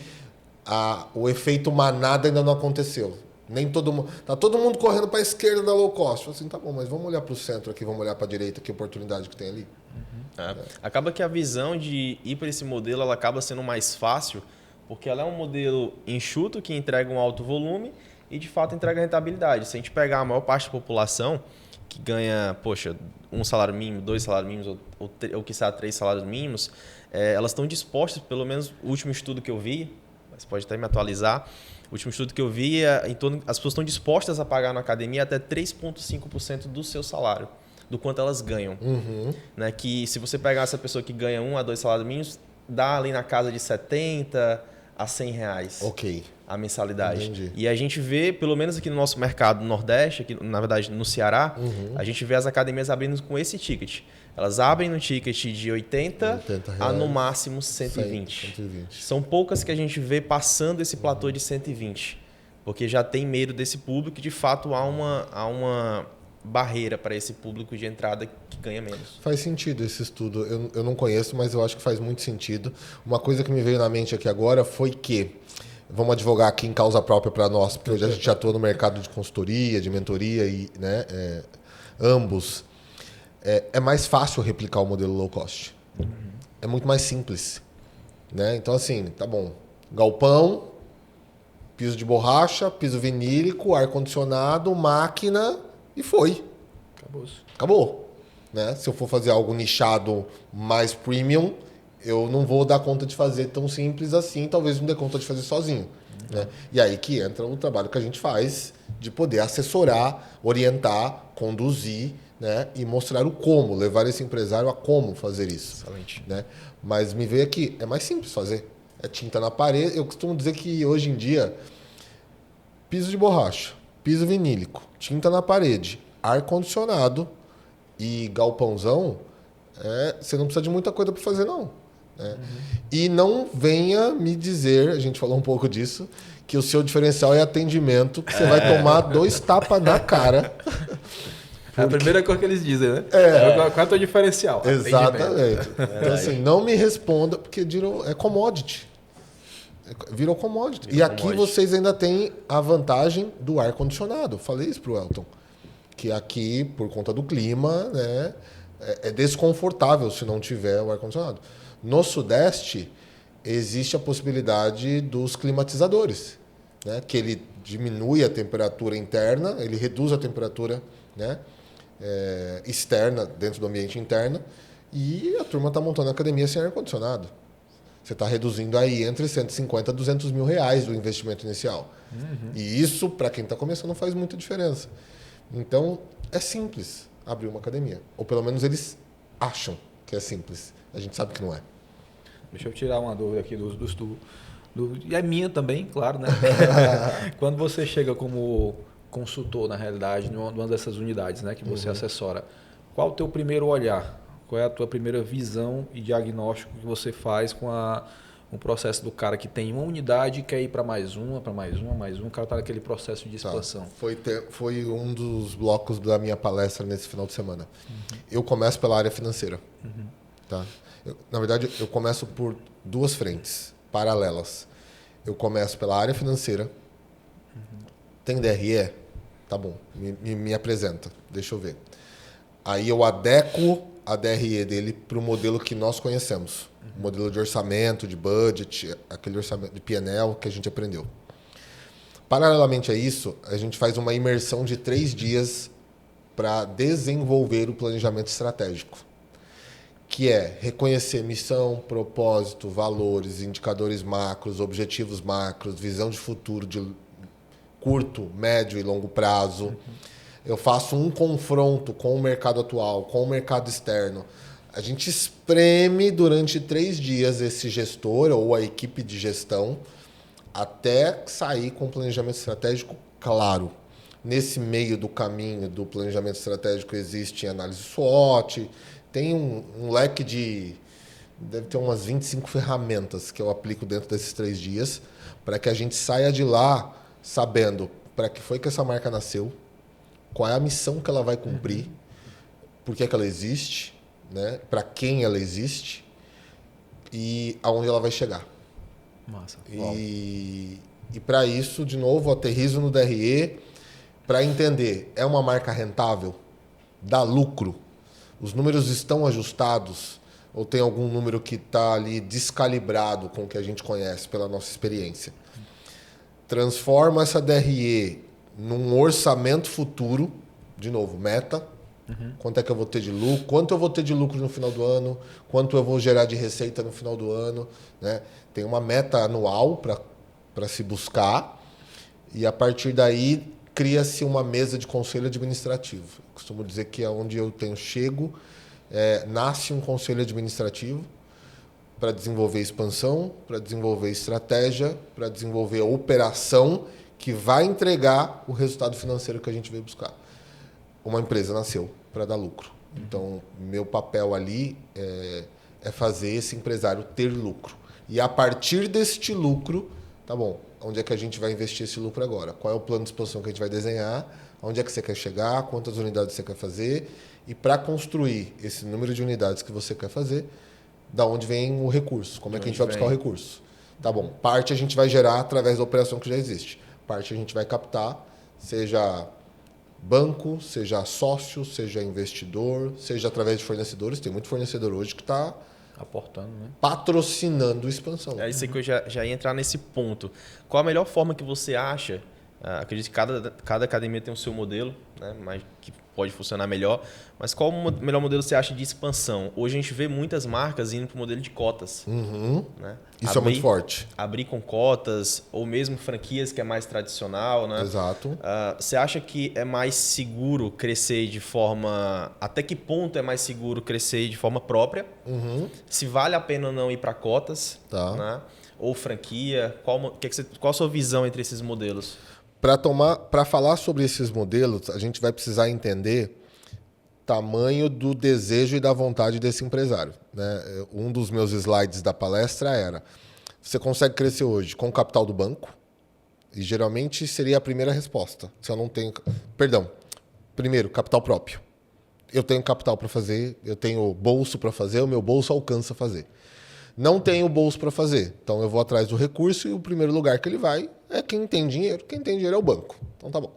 o efeito manada ainda não aconteceu. Nem todo mundo. Tá todo mundo correndo para a esquerda da low cost. Assim, tá bom, mas vamos olhar para o centro aqui, vamos olhar para a direita, que oportunidade que tem ali. Acaba que a visão de ir para esse modelo ela acaba sendo mais fácil, porque ela é um modelo enxuto que entrega um alto volume e, de fato, entrega rentabilidade. Se a gente pegar a maior parte da população que ganha, poxa, 1 salário mínimo, 2 salários mínimos ou quiçá 3 salários mínimos, elas estão dispostas, pelo menos o último estudo que eu vi, mas pode até me atualizar, o último estudo que eu vi, as pessoas estão dispostas a pagar na academia até 3,5% do seu salário, do quanto elas ganham. Né? Que se você pegar essa pessoa que ganha 1 a 2 salários mínimos, dá ali na casa de 70 a 100 reais. Ok. A mensalidade. Entendi. E a gente vê, pelo menos aqui no nosso mercado Nordeste, aqui, na verdade no Ceará, a gente vê as academias abrindo com esse ticket. Elas abrem no ticket de 80 a no máximo 120. 120. São poucas que a gente vê passando esse platô de 120. Porque já tem medo desse público e de fato há uma barreira para esse público de entrada que ganha menos. Faz sentido esse estudo. Eu não conheço, mas eu acho que faz muito sentido. Uma coisa que me veio na mente aqui agora foi que, vamos advogar aqui em causa própria para nós, porque hoje a gente atua no mercado de consultoria, de mentoria, e ambos. É mais fácil replicar o modelo low cost. É muito mais simples. Né? Então, assim, tá bom. Galpão, piso de borracha, piso vinílico, ar-condicionado, máquina e foi. Acabou. Né? Se eu for fazer algo nichado mais premium, eu não vou dar conta de fazer tão simples assim, talvez não dê conta de fazer sozinho. Né? E aí que entra o trabalho que a gente faz de poder assessorar, orientar, conduzir, né? E mostrar o como, levar esse empresário a como fazer isso. Excelente. Né? Mas me veio aqui, é mais simples fazer. É tinta na parede. Eu costumo dizer que hoje em dia, piso de borracha, piso vinílico, tinta na parede, ar-condicionado e galpãozão, você não precisa de muita coisa para fazer, não. Né? E não venha me dizer, a gente falou um pouco disso, que o seu diferencial é atendimento, que você vai tomar 2 tapas na cara. É a primeira coisa que eles dizem, né? Qual é o teu diferencial? Exatamente. Então, assim, não me responda, porque é commodity. Virou commodity. E aqui vocês ainda têm a vantagem do ar-condicionado. Falei isso pro Elton. Que aqui, por conta do clima, né, é desconfortável se não tiver o ar-condicionado. No Sudeste, existe a possibilidade dos climatizadores, né, que ele diminui a temperatura interna, ele reduz a temperatura, né, externa dentro do ambiente interno, e a turma está montando a academia sem ar-condicionado. Você está reduzindo aí entre 150 a 200 mil reais do investimento inicial. E isso, para quem está começando, não faz muita diferença. Então, é simples abrir uma academia. Ou pelo menos eles acham que é simples. A gente sabe que não é. Deixa eu tirar uma dúvida aqui e é minha também, claro, né? Quando você chega como consultor, na realidade, numa dessas unidades, né, que você assessora, qual o teu primeiro olhar? Qual é a tua primeira visão e diagnóstico que você faz com o processo do cara que tem uma unidade e quer ir para mais uma, o cara está naquele processo de expansão? Foi um dos blocos da minha palestra nesse final de semana. Eu começo pela área financeira. Tá? Na verdade, eu começo por 2 frentes paralelas. Eu começo pela área financeira. Tem DRE? Tá bom, me apresenta, deixa eu ver. Aí eu adequo a DRE dele para o modelo que nós conhecemos. O modelo de orçamento, de budget, aquele orçamento de P&L que a gente aprendeu. Paralelamente a isso, a gente faz uma imersão de 3 dias para desenvolver o planejamento estratégico, que é reconhecer missão, propósito, valores, indicadores macros, objetivos macros, visão de futuro de curto, médio e longo prazo. Eu faço um confronto com o mercado atual, com o mercado externo. A gente espreme durante 3 dias esse gestor ou a equipe de gestão até sair com um planejamento estratégico claro. Nesse meio do caminho do planejamento estratégico existe análise SWOT, tem um leque de... Deve ter umas 25 ferramentas que eu aplico dentro desses 3 dias para que a gente saia de lá sabendo para que foi que essa marca nasceu, qual é a missão que ela vai cumprir, por que ela existe, né? Para quem ela existe e aonde ela vai chegar. Massa. E para isso, de novo, aterrizo no DRE para entender, é uma marca rentável? Dá lucro? Os números estão ajustados ou tem algum número que está ali descalibrado com o que a gente conhece pela nossa experiência? Transforma essa DRE num orçamento futuro, de novo, meta. Quanto é que eu vou ter de lucro? Quanto eu vou ter de lucro no final do ano? Quanto eu vou gerar de receita no final do ano? Né? Tem uma meta anual para se buscar e, a partir daí, cria-se uma mesa de conselho administrativo. Eu costumo dizer que é onde eu chego, nasce um conselho administrativo para desenvolver expansão, para desenvolver estratégia, para desenvolver a operação que vai entregar o resultado financeiro que a gente veio buscar. Uma empresa nasceu para dar lucro. Então, meu papel ali é fazer esse empresário ter lucro. E a partir deste lucro, tá bom, onde é que a gente vai investir esse lucro agora? Qual é o plano de expansão que a gente vai desenhar? Onde é que você quer chegar? Quantas unidades você quer fazer? E para construir esse número de unidades que você quer fazer, da onde vem o recurso? Como é que a gente vai buscar o recurso? Tá bom, parte a gente vai gerar através da operação que já existe. Parte a gente vai captar, seja banco, seja sócio, seja investidor, seja através de fornecedores. Tem muito fornecedor hoje que está aportando, né? Patrocinando expansão. É isso aí que eu já ia entrar nesse ponto. Qual a melhor forma que você acha? Acredito que cada academia tem o seu modelo, né? Mas que pode funcionar melhor. Mas qual o melhor modelo você acha de expansão? Hoje a gente vê muitas marcas indo para o modelo de cotas. Né? Isso é muito forte. Abrir com cotas, ou mesmo franquias, que é mais tradicional. Né? Exato. Você acha que é mais seguro crescer de forma... Até que ponto é mais seguro crescer de forma própria? Se vale a pena ou não ir para cotas? Tá. Né? Ou franquia? Qual a sua visão entre esses modelos? Para falar sobre esses modelos, a gente vai precisar entender tamanho do desejo e da vontade desse empresário. Né? Um dos meus slides da palestra era: você consegue crescer hoje com o capital do banco? E geralmente seria a primeira resposta. Se eu não tenho... Perdão. Primeiro, capital próprio. Eu tenho capital para fazer, eu tenho bolso para fazer, o meu bolso alcança fazer. Não tenho bolso para fazer, então eu vou atrás do recurso e o primeiro lugar que ele vai é quem tem dinheiro. Quem tem dinheiro é o banco. Então tá bom.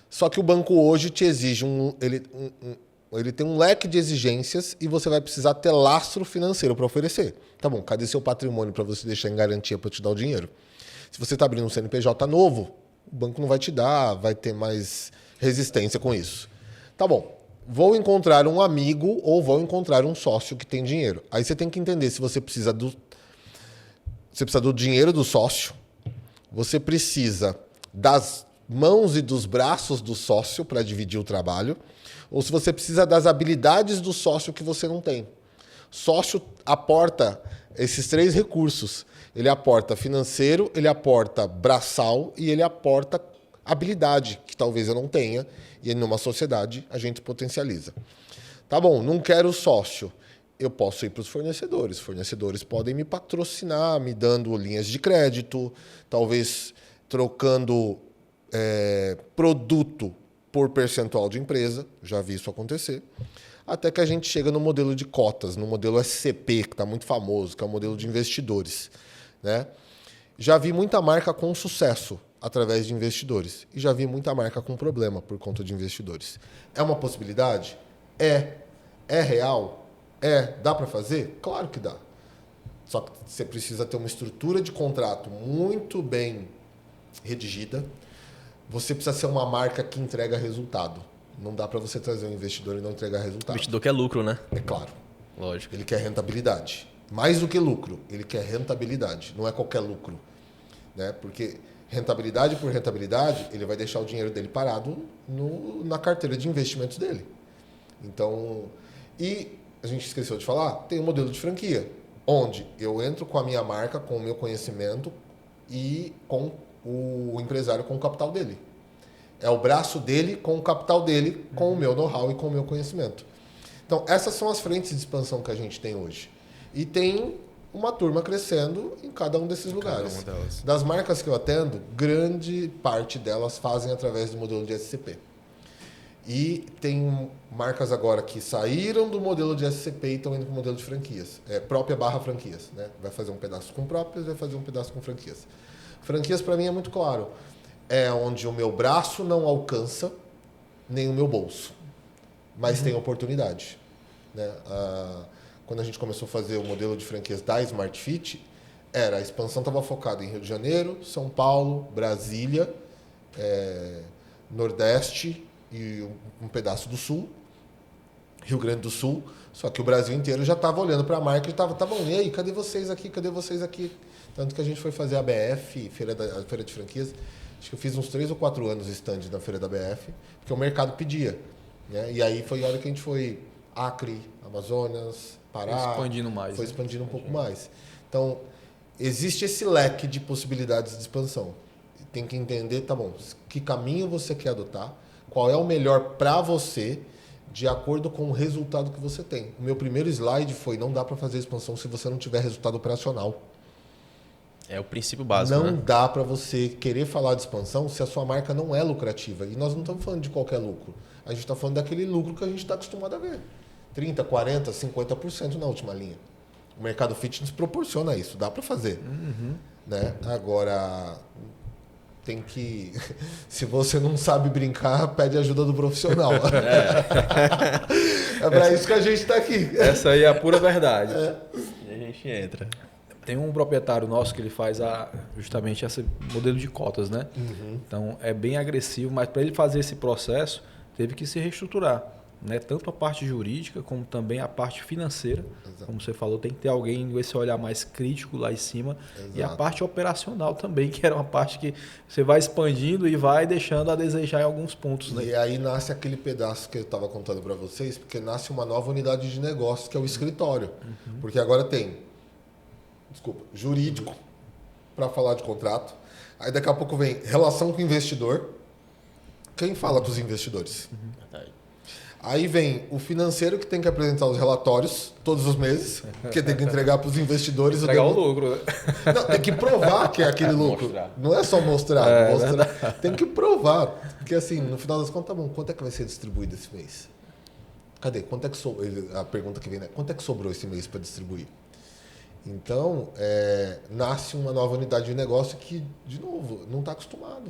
Só que o banco hoje te exige ele tem um leque de exigências e você vai precisar ter lastro financeiro para oferecer. Tá bom, cadê seu patrimônio para você deixar em garantia para te dar o dinheiro? Se você está abrindo um CNPJ novo, o banco não vai te dar, vai ter mais resistência com isso. Tá bom. Vou encontrar um amigo ou vou encontrar um sócio que tem dinheiro. Aí você tem que entender se você precisa do dinheiro do sócio, você precisa das mãos e dos braços do sócio para dividir o trabalho, ou se você precisa das habilidades do sócio que você não tem. Sócio aporta esses 3 recursos. Ele aporta financeiro, ele aporta braçal e ele aporta habilidade, que talvez eu não tenha, e numa sociedade a gente potencializa. Tá bom, não quero sócio. Eu posso ir para os fornecedores. Fornecedores podem me patrocinar, me dando linhas de crédito, talvez trocando produto por percentual de empresa. Já vi isso acontecer. Até que a gente chega no modelo de cotas, no modelo SCP, que está muito famoso, que é o modelo de investidores. Né? Já vi muita marca com sucesso através de investidores. E já vi muita marca com problema por conta de investidores. É uma possibilidade? É. É real? Dá para fazer? Claro que dá. Só que você precisa ter uma estrutura de contrato muito bem redigida. Você precisa ser uma marca que entrega resultado. Não dá para você trazer um investidor e não entregar resultado. O investidor quer lucro, né? É claro. Lógico. Ele quer rentabilidade. Mais do que lucro, ele quer rentabilidade. Não é qualquer lucro. Né? Porque rentabilidade por rentabilidade, ele vai deixar o dinheiro dele parado na carteira de investimentos dele. Então, e a gente esqueceu de falar, tem um modelo de franquia, onde eu entro com a minha marca, com o meu conhecimento e com o empresário com o capital dele. É o braço dele com o capital dele, com o meu know-how e com o meu conhecimento. Então, essas são as frentes de expansão que a gente tem hoje. E tem uma turma crescendo em cada um desses lugares. Das marcas que eu atendo, grande parte delas fazem através do modelo de SCP. E tem marcas agora que saíram do modelo de SCP e estão indo para o modelo de franquias. Própria / franquias. Né? Vai fazer um pedaço com próprias, vai fazer um pedaço com franquias. Franquias, para mim, é muito claro. É onde o meu braço não alcança, nem o meu bolso. Mas tem oportunidade. né? Quando a gente começou a fazer o modelo de franquias da Smart Fit, a expansão estava focada em Rio de Janeiro, São Paulo, Brasília, Nordeste e um pedaço do Sul, Rio Grande do Sul. Só que o Brasil inteiro já estava olhando para a marca e estava, tá bom, e aí, cadê vocês aqui? Cadê vocês aqui? Tanto que a gente foi fazer a BF, a Feira de Franquias. Acho que eu fiz uns 3 ou 4 anos stand na Feira da BF, porque o mercado pedia. Né? E aí foi a hora que a gente foi Acre, Amazonas, Pará. Foi expandindo mais. Foi expandindo um pouco mais. Então, existe esse leque de possibilidades de expansão. Tem que entender, tá bom, que caminho você quer adotar, qual é o melhor para você, de acordo com o resultado que você tem. O meu primeiro slide foi, não dá para fazer expansão se você não tiver resultado operacional. É o princípio básico, Não dá para você querer falar de expansão se a sua marca não é lucrativa. E nós não estamos falando de qualquer lucro. A gente está falando daquele lucro que a gente está acostumado a ver. 30%, 40%, 50% na última linha. O mercado fitness proporciona isso. Dá para fazer. Né? Agora, tem que... Se você não sabe brincar, pede ajuda do profissional. É para isso que a gente está aqui. Essa aí é a pura verdade. E a gente entra. Tem um proprietário nosso que ele faz justamente esse modelo de cotas, né? Então é bem agressivo, mas para ele fazer esse processo teve que se reestruturar, né? Tanto a parte jurídica como também a parte financeira. Exato. Como você falou, tem que ter alguém com esse olhar mais crítico lá em cima. Exato. E a parte operacional também, que era uma parte que você vai expandindo e vai deixando a desejar em alguns pontos, né? E aí nasce aquele pedaço que eu estava contando para vocês, porque nasce uma nova unidade de negócio, que é o escritório. Porque agora tem jurídico para falar de contrato. Aí daqui a pouco vem relação com o investidor. Quem fala com os investidores? Aí vem o financeiro, que tem que apresentar os relatórios todos os meses, porque tem que entregar para os investidores. Entregar o lucro. Não, tem que provar que é aquele lucro. Não é só mostrar. Tem que provar. Porque assim, no final das contas, tá bom, quanto é que vai ser distribuído esse mês? Cadê? Quanto é que a pergunta que vem, né? Quanto é que sobrou esse mês para distribuir? Então, nasce uma nova unidade de negócio que, de novo, não está acostumado.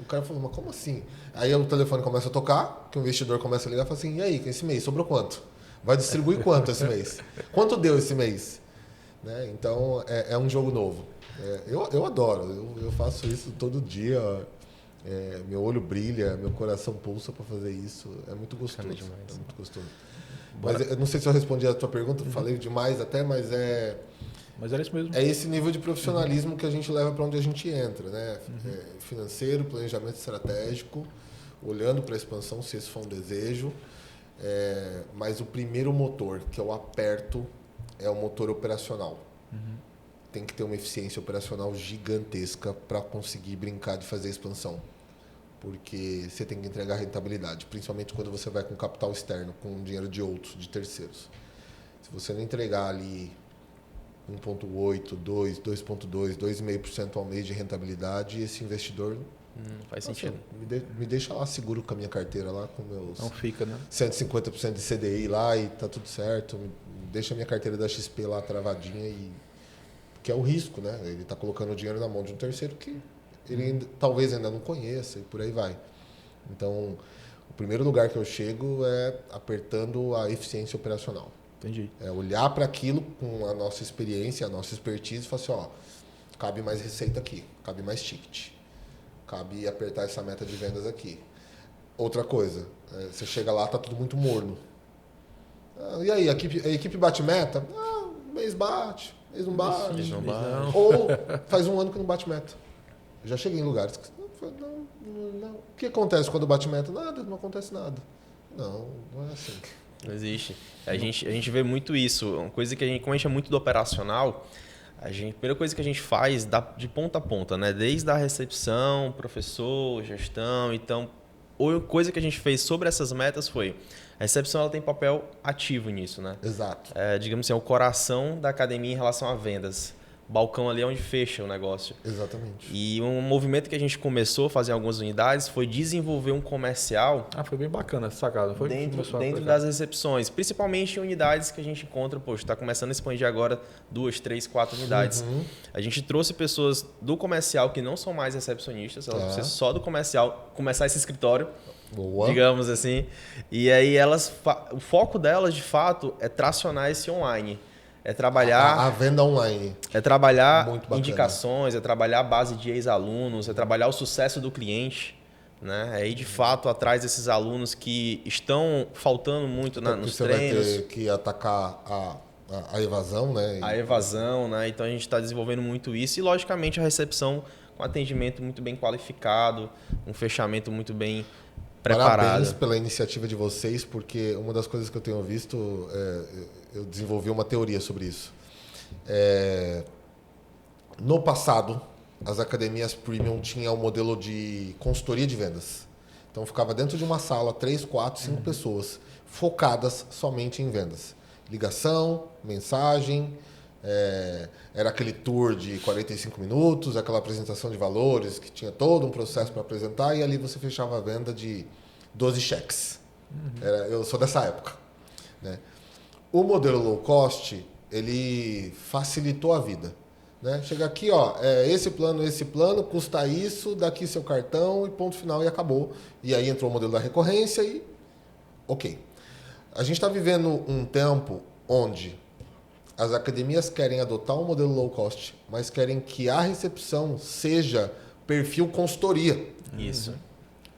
O cara falou, mas como assim? Aí o telefone começa a tocar, que o investidor começa a ligar e fala assim, e aí, esse mês, sobrou quanto? Vai distribuir quanto esse mês? Quanto deu esse mês? Né? Então, é um jogo novo. Eu adoro, eu faço isso todo dia. Meu olho brilha, meu coração pulsa para fazer isso. É muito gostoso. É muito gostoso. Mas eu não sei se eu respondi a tua pergunta, falei demais até, mas Mas era isso mesmo. É esse nível de profissionalismo que a gente leva para onde a gente entra, né? Financeiro, planejamento estratégico, olhando para a expansão, se esse for um desejo. Mas o primeiro motor que eu aperto é o motor operacional. Tem que ter uma eficiência operacional gigantesca para conseguir brincar de fazer expansão. Porque você tem que entregar rentabilidade, principalmente quando você vai com capital externo, com dinheiro de outros, de terceiros. Se você não entregar ali 1,8%, 2%, 2,2%, 2,5% ao mês de rentabilidade, esse investidor... Não faz sentido. Me deixa lá seguro com a minha carteira, lá com meus... Não fica, né? 150% de CDI lá e tá tudo certo. Deixa a minha carteira da XP lá travadinha, que é o risco, né? Ele está colocando o dinheiro na mão de um terceiro que ele talvez ainda não conheça e por aí vai. Então, o primeiro lugar que eu chego é apertando a eficiência operacional. Entendi. É olhar para aquilo com a nossa experiência, a nossa expertise e falar assim, ó, cabe mais receita aqui, cabe mais ticket, cabe apertar essa meta de vendas aqui. Outra coisa, você chega lá, tá tudo muito morno. E aí, a equipe bate meta? Mês bate, mês não bate. Mês não bate. Ou faz um ano que não bate meta. Eu já cheguei em lugares que não. O que acontece quando bate meta? Nada, não acontece nada. Não é assim. Não existe. A gente vê muito isso. Uma coisa que como a gente é muito do operacional, a primeira coisa que a gente faz de ponta a ponta, né? Desde a recepção, professor, gestão. Então, a coisa que a gente fez sobre essas metas foi... A recepção ela tem papel ativo nisso, né? Exato. Digamos assim, é o coração da academia em relação a vendas. balcão ali é onde fecha o negócio. Exatamente. E um movimento que a gente começou a fazer em algumas unidades foi desenvolver um comercial. Foi bem bacana essa sacada. Foi dentro das recepções, principalmente em unidades que a gente encontra, está começando a expandir agora 2, 3, 4 unidades. A gente trouxe pessoas do comercial que não são mais recepcionistas, elas precisam só do comercial, começar esse escritório, digamos assim. E aí o foco delas, de fato, é tracionar esse online. É trabalhar a venda online. É trabalhar indicações, é trabalhar a base de ex-alunos, é trabalhar o sucesso do cliente, né? Aí, de fato, atrás desses alunos que estão faltando muito nos treinos. Você vai ter que atacar a evasão, né? A evasão, né? Então, a gente está desenvolvendo muito isso. E, logicamente, a recepção com atendimento muito bem qualificado, um fechamento muito bem preparado. Parabéns pela iniciativa de vocês, porque uma das coisas que eu tenho visto, eu desenvolvi uma teoria sobre isso. No passado, as academias premium tinham um modelo de consultoria de vendas. Então, ficava dentro de uma sala, 3, 4, 5 pessoas, focadas somente em vendas. Ligação, mensagem, era aquele tour de 45 minutos, aquela apresentação de valores, que tinha todo um processo para apresentar, e ali você fechava a venda de 12 cheques. Eu sou dessa época, né? O modelo low cost, ele facilitou a vida, né? Chega aqui, esse plano, custa isso, daqui seu cartão e ponto final e acabou. E aí entrou o modelo da recorrência e ok. A gente está vivendo um tempo onde as academias querem adotar um modelo low cost, mas querem que a recepção seja perfil consultoria. Isso.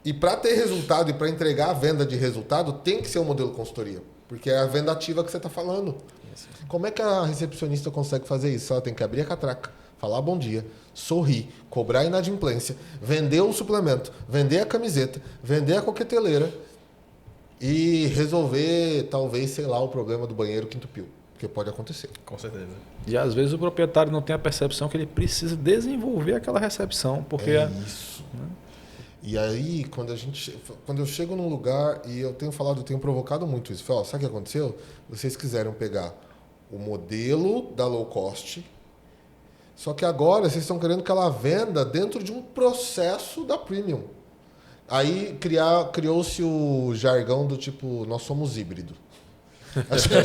E para ter resultado e para entregar a venda de resultado, tem que ser um modelo consultoria. Porque é a venda ativa que você está falando. Isso. Como é que a recepcionista consegue fazer isso? Ela tem que abrir a catraca, falar bom dia, sorrir, cobrar a inadimplência, vender o suplemento, vender a camiseta, vender a coqueteleira e resolver, talvez, sei lá, o problema do banheiro que entupiu. Porque pode acontecer. Com certeza. E às vezes o proprietário não tem a percepção que ele precisa desenvolver aquela recepção. Porque isso. Né? E aí, quando eu chego num lugar, e eu tenho provocado muito isso. Falei, sabe o que aconteceu? Vocês quiseram pegar o modelo da low cost, só que agora vocês estão querendo que ela venda dentro de um processo da premium. Aí criou-se o jargão do tipo, nós somos híbrido. Acho que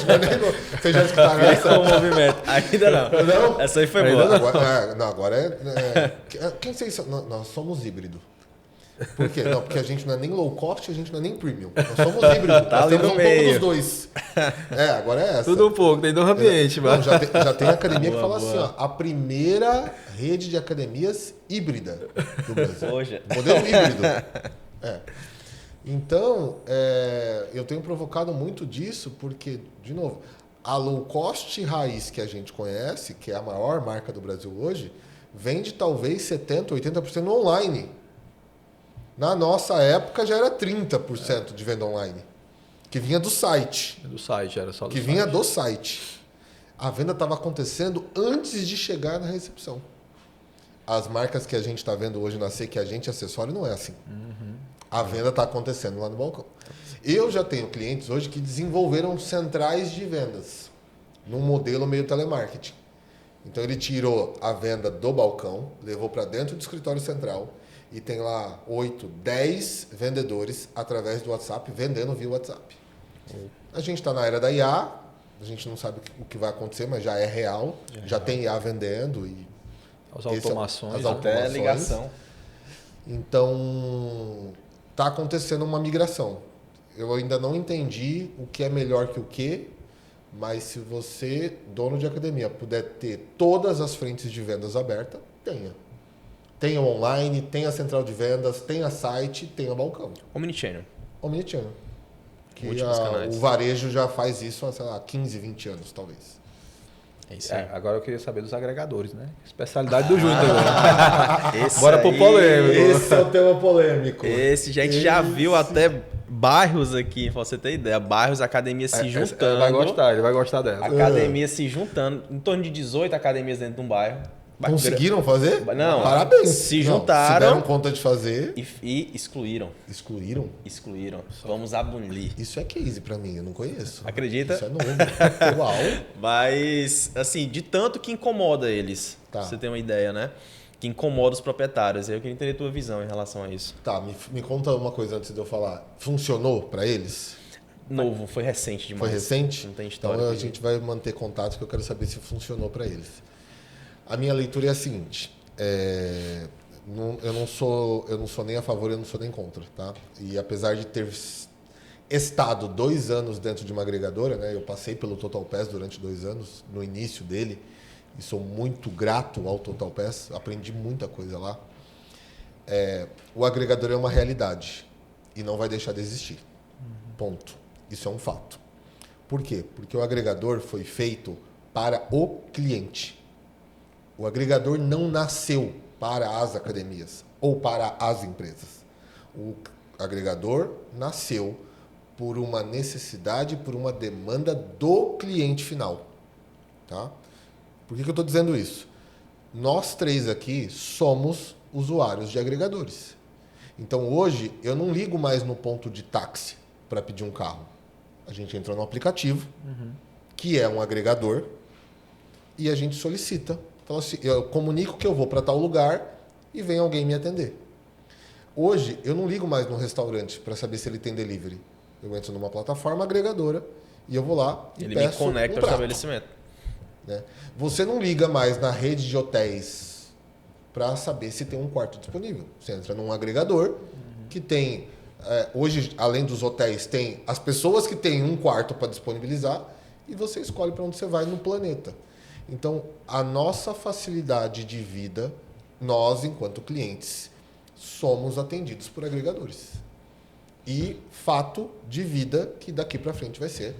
vocês já escutaram essa? O movimento. Ainda não. Essa aí foi boa. Agora quem vocês são? Nós somos híbrido. Por quê? Não, porque a gente não é nem low cost, a gente não é nem premium. Nós somos híbrido. Tá ali no um meio. pouco dos dois. Agora é essa. Tudo um pouco, tem dois ambientes. Não, já tem academia que fala assim, a primeira rede de academias híbrida do Brasil. Hoje. Modelo híbrido. Então, eu tenho provocado muito disso porque, de novo, a low cost raiz que a gente conhece, que é a maior marca do Brasil hoje, vende talvez 70%, 80% no online. Na nossa época já era 30% de venda online, que vinha do site. Do site, era só do site. Que vinha do site. A venda estava acontecendo antes de chegar na recepção. As marcas que a gente está vendo hoje nascer, que a gente acessório, não é assim. A venda está acontecendo lá no balcão. Eu já tenho clientes hoje que desenvolveram centrais de vendas num modelo meio telemarketing. Então ele tirou a venda do balcão, levou para dentro do escritório central e tem lá 8, 10 vendedores através do WhatsApp, vendendo via WhatsApp. A gente está na era da IA, a gente não sabe o que vai acontecer, mas já é real. Já tem IA vendendo. E as automações. Até ligação. Então, está acontecendo uma migração. Eu ainda não entendi o que é melhor que o quê, mas se você, dono de academia, puder ter todas as frentes de vendas abertas, tenha. Tenha online, tenha a central de vendas, tenha site, tenha balcão. Omnichannel. Omnichannel. Que o varejo já faz isso há, sei lá, 15, 20 anos, talvez. É isso aí. Agora eu queria saber dos agregadores, né? Especialidade do Júnior agora. Bora pro polêmico. Esse é o tema polêmico. Esse, a gente já viu até bairros aqui, pra você ter ideia. Bairros, academias se juntando. Ele vai gostar dela. Academias se juntando. Em torno de 18 academias dentro de um bairro. Conseguiram fazer? Não. Parabéns. Se juntaram. Se deram conta de fazer. E excluíram. Excluíram? Excluíram. Vamos abolir. Isso é case pra mim, eu não conheço. Acredita? Isso é novo. Uau. Mas, assim, de tanto que incomoda eles. Tá. Pra você ter uma ideia, né? Que incomoda os proprietários. Eu queria entender a tua visão em relação a isso. Tá, me conta uma coisa antes de eu falar. Funcionou pra eles? Novo, foi recente demais. Foi recente? Não tem história. Então a gente vai manter contato que eu quero saber se funcionou para eles. A minha leitura é a seguinte: eu não sou nem a favor, eu não sou nem contra, tá? E apesar de ter estado 2 anos dentro de uma agregadora, né? Eu passei pelo Total Pass durante 2 anos, no início dele, e sou muito grato ao Total Pass. Aprendi muita coisa lá. O agregador é uma realidade e não vai deixar de existir. Ponto. Isso é um fato. Por quê? Porque o agregador foi feito para o cliente. O agregador não nasceu para as academias ou para as empresas. O agregador nasceu por uma necessidade, por uma demanda do cliente final. Tá? Por que eu estou dizendo isso? Nós 3 aqui somos usuários de agregadores. Então hoje eu não ligo mais no ponto de táxi para pedir um carro. A gente entra no aplicativo, que é um agregador, e a gente solicita. Fala assim, eu comunico que eu vou para tal lugar e vem alguém me atender. Hoje, eu não ligo mais no restaurante para saber se ele tem delivery. Eu entro numa plataforma agregadora e eu vou lá e Ele peço me conecta um ao prato, estabelecimento. né? Você não liga mais na rede de hotéis para saber se tem um quarto disponível. Você entra num agregador que tem... hoje, além dos hotéis, tem as pessoas que têm um quarto para disponibilizar e você escolhe para onde você vai no planeta. Então, a nossa facilidade de vida, nós, enquanto clientes, somos atendidos por agregadores. E fato de vida que daqui para frente vai ser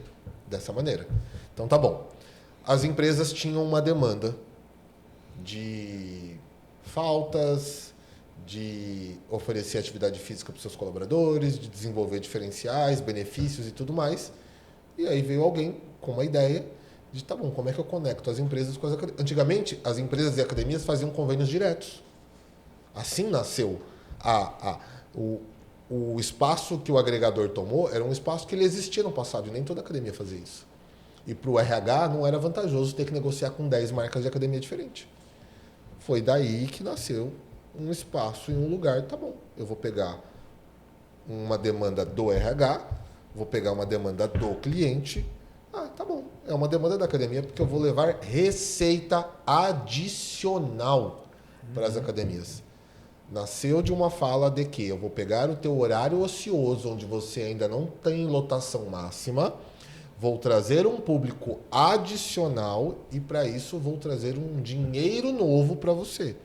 dessa maneira. Então, tá bom. As empresas tinham uma demanda de faltas, de oferecer atividade física para os seus colaboradores, de desenvolver diferenciais, benefícios e tudo mais. E aí veio alguém com uma ideia de, tá bom, como é que eu conecto as empresas com as academias? Antigamente, as empresas e academias faziam convênios diretos. Assim nasceu o espaço que o agregador tomou, era um espaço que ele existia no passado, e nem toda academia fazia isso. E para o RH não era vantajoso ter que negociar com 10 marcas de academia diferentes. Foi daí que nasceu um espaço em um lugar, tá bom, eu vou pegar uma demanda do RH, vou pegar uma demanda do cliente, tá bom, é uma demanda da academia porque eu vou levar receita adicional para as academias. Nasceu de uma fala de que eu vou pegar o teu horário ocioso, onde você ainda não tem lotação máxima, vou trazer um público adicional e para isso vou trazer um dinheiro novo para você,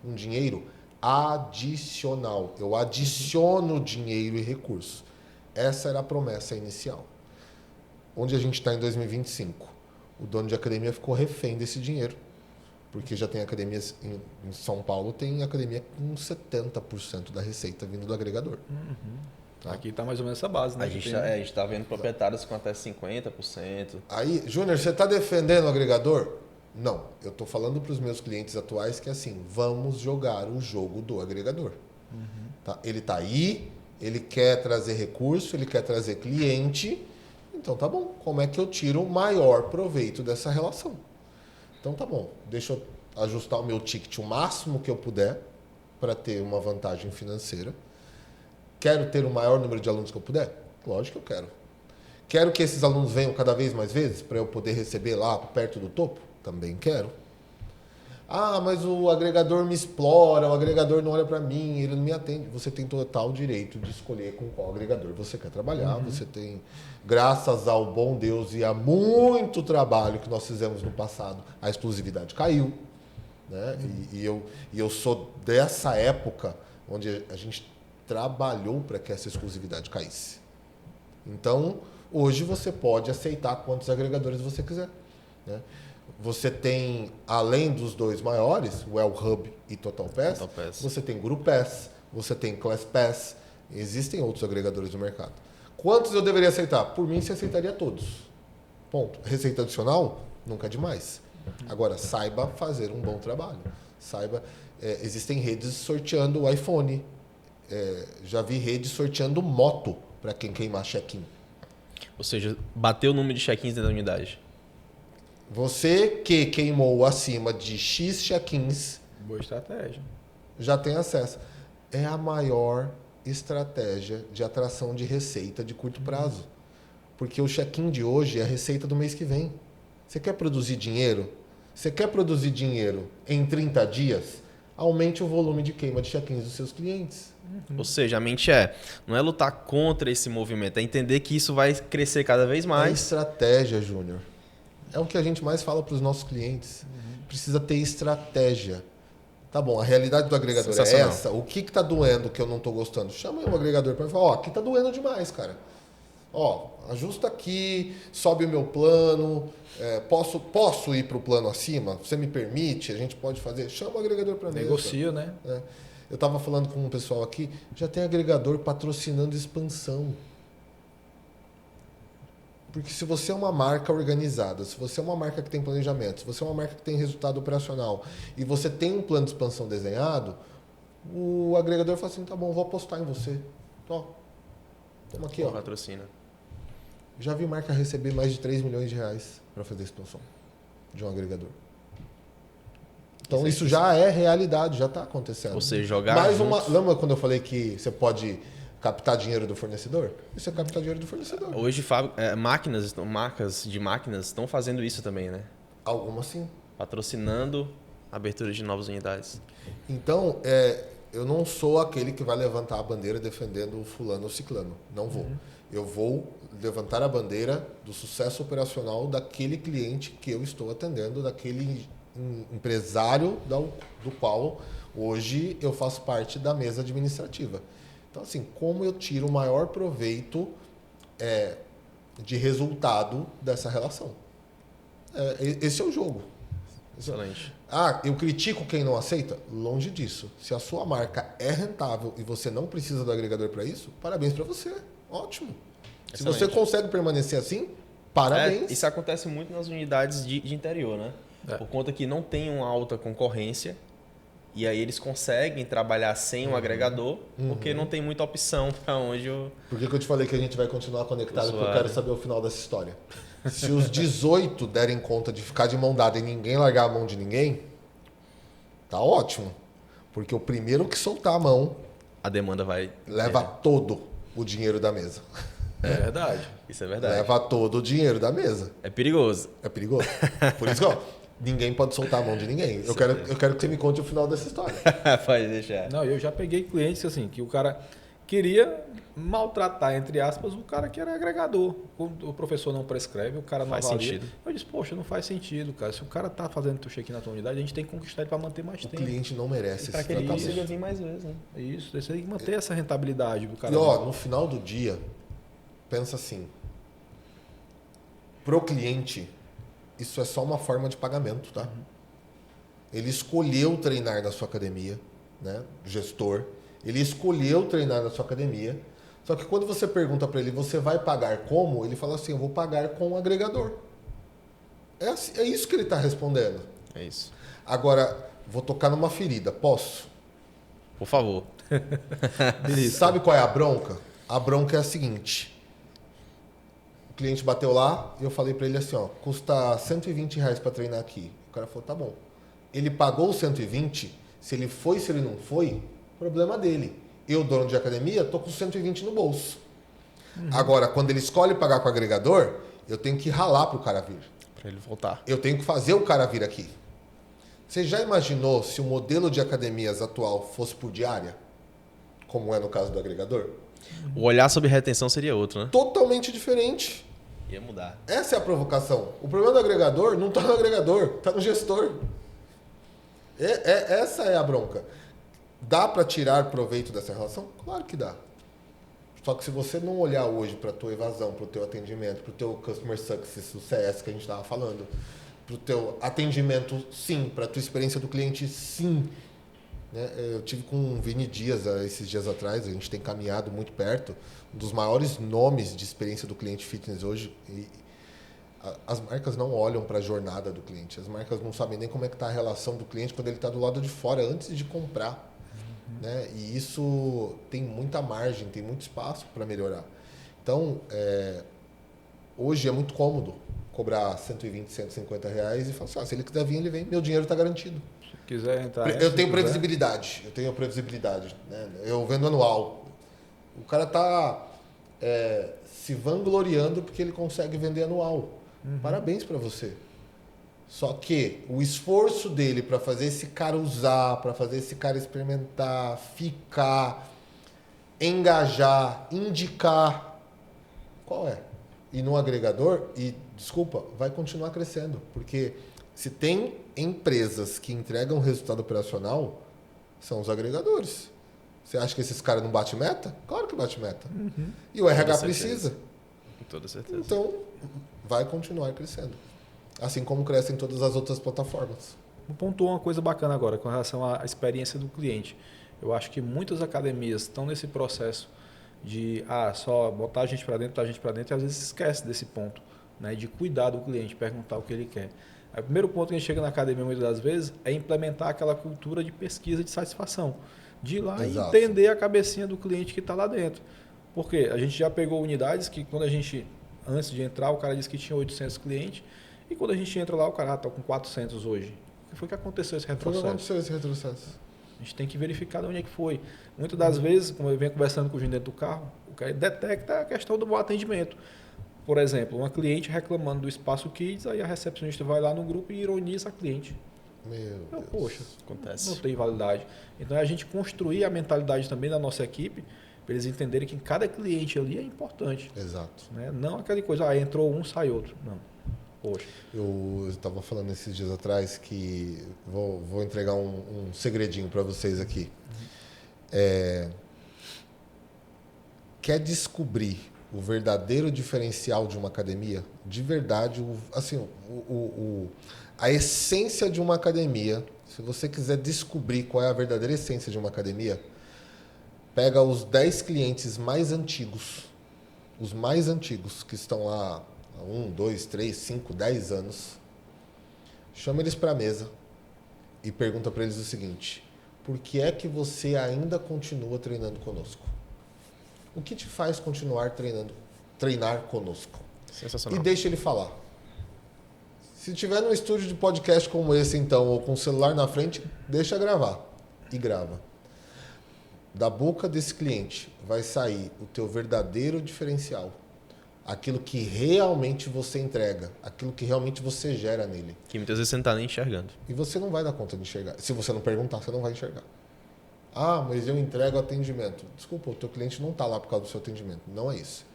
um dinheiro adicional. Eu adiciono dinheiro e recurso. Essa era a promessa inicial. Onde a gente está em 2025? O dono de academia ficou refém desse dinheiro. Porque já tem academias em São Paulo, tem academia com 70% da receita vindo do agregador. Tá? Aqui está mais ou menos essa base, né? A gente está vendo proprietários com até 50%. Aí, Júnior, você está defendendo o agregador? Não, eu estou falando para os meus clientes atuais que assim, vamos jogar o jogo do agregador. Tá? Ele está aí, ele quer trazer recurso, ele quer trazer cliente, então tá bom, como é que eu tiro o maior proveito dessa relação? Então tá bom, deixa eu ajustar o meu ticket o máximo que eu puder para ter uma vantagem financeira. Quero ter o maior número de alunos que eu puder? Lógico que eu quero. Quero que esses alunos venham cada vez mais vezes para eu poder receber lá perto do topo? Também quero. Mas o agregador me explora, o agregador não olha para mim, ele não me atende. Você tem total direito de escolher com qual agregador você quer trabalhar. Você tem, graças ao bom Deus e a muito trabalho que nós fizemos no passado, a exclusividade caiu. Né? E eu sou dessa época onde a gente trabalhou para que essa exclusividade caísse. Então, hoje você pode aceitar quantos agregadores você quiser. Né? Você tem, além dos 2 maiores, o El Hub e Total Pass, você tem Guru Pass, você tem Class Pass, existem outros agregadores no mercado. Quantos eu deveria aceitar? Por mim, você aceitaria todos. Ponto. Receita adicional? Nunca é demais. Agora, saiba fazer um bom trabalho. Saiba, existem redes sorteando o iPhone. Já vi redes sorteando moto para quem queimar check-in. Ou seja, bateu o número de check-ins dentro da unidade. Você que queimou acima de X check-ins... Boa estratégia. Já tem acesso. É a maior estratégia de atração de receita de curto prazo. Porque o check-in de hoje é a receita do mês que vem. Você quer produzir dinheiro? Você quer produzir dinheiro em 30 dias? Aumente o volume de queima de check-ins dos seus clientes. Ou seja, a mente não é lutar contra esse movimento, é entender que isso vai crescer cada vez mais. É estratégia, Júnior. É o que a gente mais fala para os nossos clientes. Precisa ter estratégia. Tá bom, a realidade do agregador é essa. O que está doendo que eu não estou gostando? Chama aí um agregador para mim e fala, aqui está doendo demais, cara. Ajusta aqui, sobe o meu plano, posso ir para o plano acima? Você me permite? A gente pode fazer? Chama o agregador para mim. Negocia, né? Eu estava falando com um pessoal aqui, já tem agregador patrocinando expansão. Porque se você é uma marca organizada, se você é uma marca que tem planejamento, se você é uma marca que tem resultado operacional e você tem um plano de expansão desenhado, o agregador fala assim, tá bom, vou apostar em você. Toma aqui, patrocina. Já vi marca receber mais de 3 milhões de reais para fazer expansão de um agregador. Então isso já é realidade, já está acontecendo. Você jogar lembra quando eu falei que você pode captar dinheiro do fornecedor? Isso é captar dinheiro do fornecedor. Hoje marcas de máquinas estão fazendo isso também, né? Algumas sim. Patrocinando a abertura de novas unidades. Então, eu não sou aquele que vai levantar a bandeira defendendo o fulano ou ciclano. Não vou. Eu vou levantar a bandeira do sucesso operacional daquele cliente que eu estou atendendo, daquele empresário do qual hoje eu faço parte da mesa administrativa. Então, assim, como eu tiro o maior proveito de resultado dessa relação? Esse é o jogo. Excelente. Eu critico quem não aceita? Longe disso. Se a sua marca é rentável e você não precisa do agregador para isso, parabéns para você. Ótimo. Excelente. Se você consegue permanecer assim, parabéns. Isso acontece muito nas unidades de interior, né? Por conta que não tem uma alta concorrência. E aí eles conseguem trabalhar sem um agregador, porque não tem muita opção para onde Por que eu te falei que a gente vai continuar conectado? Porque eu quero saber o final dessa história. Se os 18 derem conta de ficar de mão dada e ninguém largar a mão de ninguém, tá ótimo. Porque o primeiro que soltar a mão... A demanda vai... Leva todo o dinheiro da mesa. É verdade. Isso é verdade. Leva todo o dinheiro da mesa. É perigoso. É perigoso. Por isso que, ninguém pode soltar a mão de ninguém. Eu quero que você me conte o final dessa história. Pode deixar. Não, eu já peguei clientes assim, que o cara queria maltratar, entre aspas, o cara que era agregador. O professor não prescreve, o cara não faz avalia. Sentido. Eu disse, poxa, não faz sentido, cara. Se o cara tá fazendo teu check-in na tua unidade, a gente tem que conquistar ele para manter mais tempo. O cliente não merece para que ele consiga vir mais vezes, né? Isso, você tem que manter essa rentabilidade do cara. E no final do dia, pensa assim, pro cliente, isso é só uma forma de pagamento, tá? Ele escolheu treinar na sua academia, né? O gestor. Ele escolheu treinar na sua academia. Só que quando você pergunta para ele, você vai pagar como? Ele fala assim, eu vou pagar com o agregador. É isso que ele está respondendo. É isso. Agora, vou tocar numa ferida. Posso? Por favor. Sabe qual é a bronca? A bronca é a seguinte. O cliente bateu lá e eu falei para ele assim, custa R$120 para treinar aqui. O cara falou, tá bom. Ele pagou os 120, se ele foi, se ele não foi, problema dele. Eu, dono de academia, tô com 120 no bolso. Agora, quando ele escolhe pagar com o agregador, eu tenho que ralar pro cara vir. Para ele voltar. Eu tenho que fazer o cara vir aqui. Você já imaginou se o modelo de academias atual fosse por diária? Como é no caso do agregador? O olhar sobre retenção seria outro, né? Totalmente diferente. Ia mudar. Essa é a provocação. O problema do agregador não está no agregador, está no gestor. Essa é a bronca. Dá para tirar proveito dessa relação? Claro que dá. Só que se você não olhar hoje para a tua evasão, para o teu atendimento, para o teu customer success, o CS que a gente estava falando, para o teu atendimento, sim, para a tua experiência do cliente, sim. Né? Eu tive com o Vini Dias esses dias atrás, a gente tem caminhado muito perto, um dos maiores nomes de experiência do cliente fitness hoje. As marcas não olham para a jornada do cliente. As marcas não sabem nem como é que está a relação do cliente quando ele está do lado de fora, antes de comprar. Né? E isso tem muita margem, tem muito espaço para melhorar. Então, hoje é muito cômodo cobrar 120, 150 reais e falar assim, se ele quiser vir, ele vem. Meu dinheiro está garantido. Se quiser entrar... Eu tenho previsibilidade. Né? Eu vendo anual. O cara está se vangloriando porque ele consegue vender anual. Parabéns para você. Só que o esforço dele para fazer esse cara usar, para fazer esse cara experimentar, ficar, engajar, indicar, qual é? E no agregador, desculpa, vai continuar crescendo. Porque se tem empresas que entregam resultado operacional, são os agregadores. Você acha que esses caras não batem meta? Claro que bate meta. E o RH precisa. Com toda certeza. Então, vai continuar crescendo. Assim como crescem todas as outras plataformas. Pontuou uma coisa bacana agora com relação à experiência do cliente. Eu acho que muitas academias estão nesse processo de só botar a gente para dentro, e às vezes esquece desse ponto, né, de cuidar do cliente, perguntar o que ele quer. O primeiro ponto que a gente chega na academia muitas das vezes é implementar aquela cultura de pesquisa de satisfação. De ir lá e entender a cabecinha do cliente que está lá dentro. Porque a gente já pegou unidades que quando a gente, antes de entrar, o cara disse que tinha 800 clientes e quando a gente entra lá, o cara está com 400 hoje. O que foi que aconteceu esse retrocesso? A gente tem que verificar de onde é que foi. Muitas das vezes, como eu venho conversando com o gente dentro do carro, o cara detecta a questão do bom atendimento. Por exemplo, uma cliente reclamando do espaço Kids, aí a recepcionista vai lá no grupo e ironiza a cliente. Meu Deus. Poxa, acontece. Não tem validade. Então é a gente construir a mentalidade também da nossa equipe para eles entenderem que cada cliente ali é importante. Exato. Né? Não aquela coisa, entrou um, sai outro. Não. Poxa. Eu estava falando esses dias atrás que vou entregar um segredinho para vocês aqui. Quer descobrir o verdadeiro diferencial de uma academia? De verdade, a essência de uma academia, se você quiser descobrir qual é a verdadeira essência de uma academia, pega os 10 clientes mais antigos, os mais antigos que estão lá há 1, 2, 3, 5, 10 anos, chama eles para a mesa e pergunta para eles o seguinte: por que é que você ainda continua treinando conosco? O que te faz continuar treinar conosco? Sensacional. E deixa ele falar. Se tiver num estúdio de podcast como esse, então, ou com o celular na frente, deixa gravar. E grava. Da boca desse cliente vai sair o teu verdadeiro diferencial. Aquilo que realmente você entrega. Aquilo que realmente você gera nele. Que muitas vezes você não está nem enxergando. E você não vai dar conta de enxergar. Se você não perguntar, você não vai enxergar. Mas eu entrego atendimento. Desculpa, o teu cliente não está lá por causa do seu atendimento. Não é isso.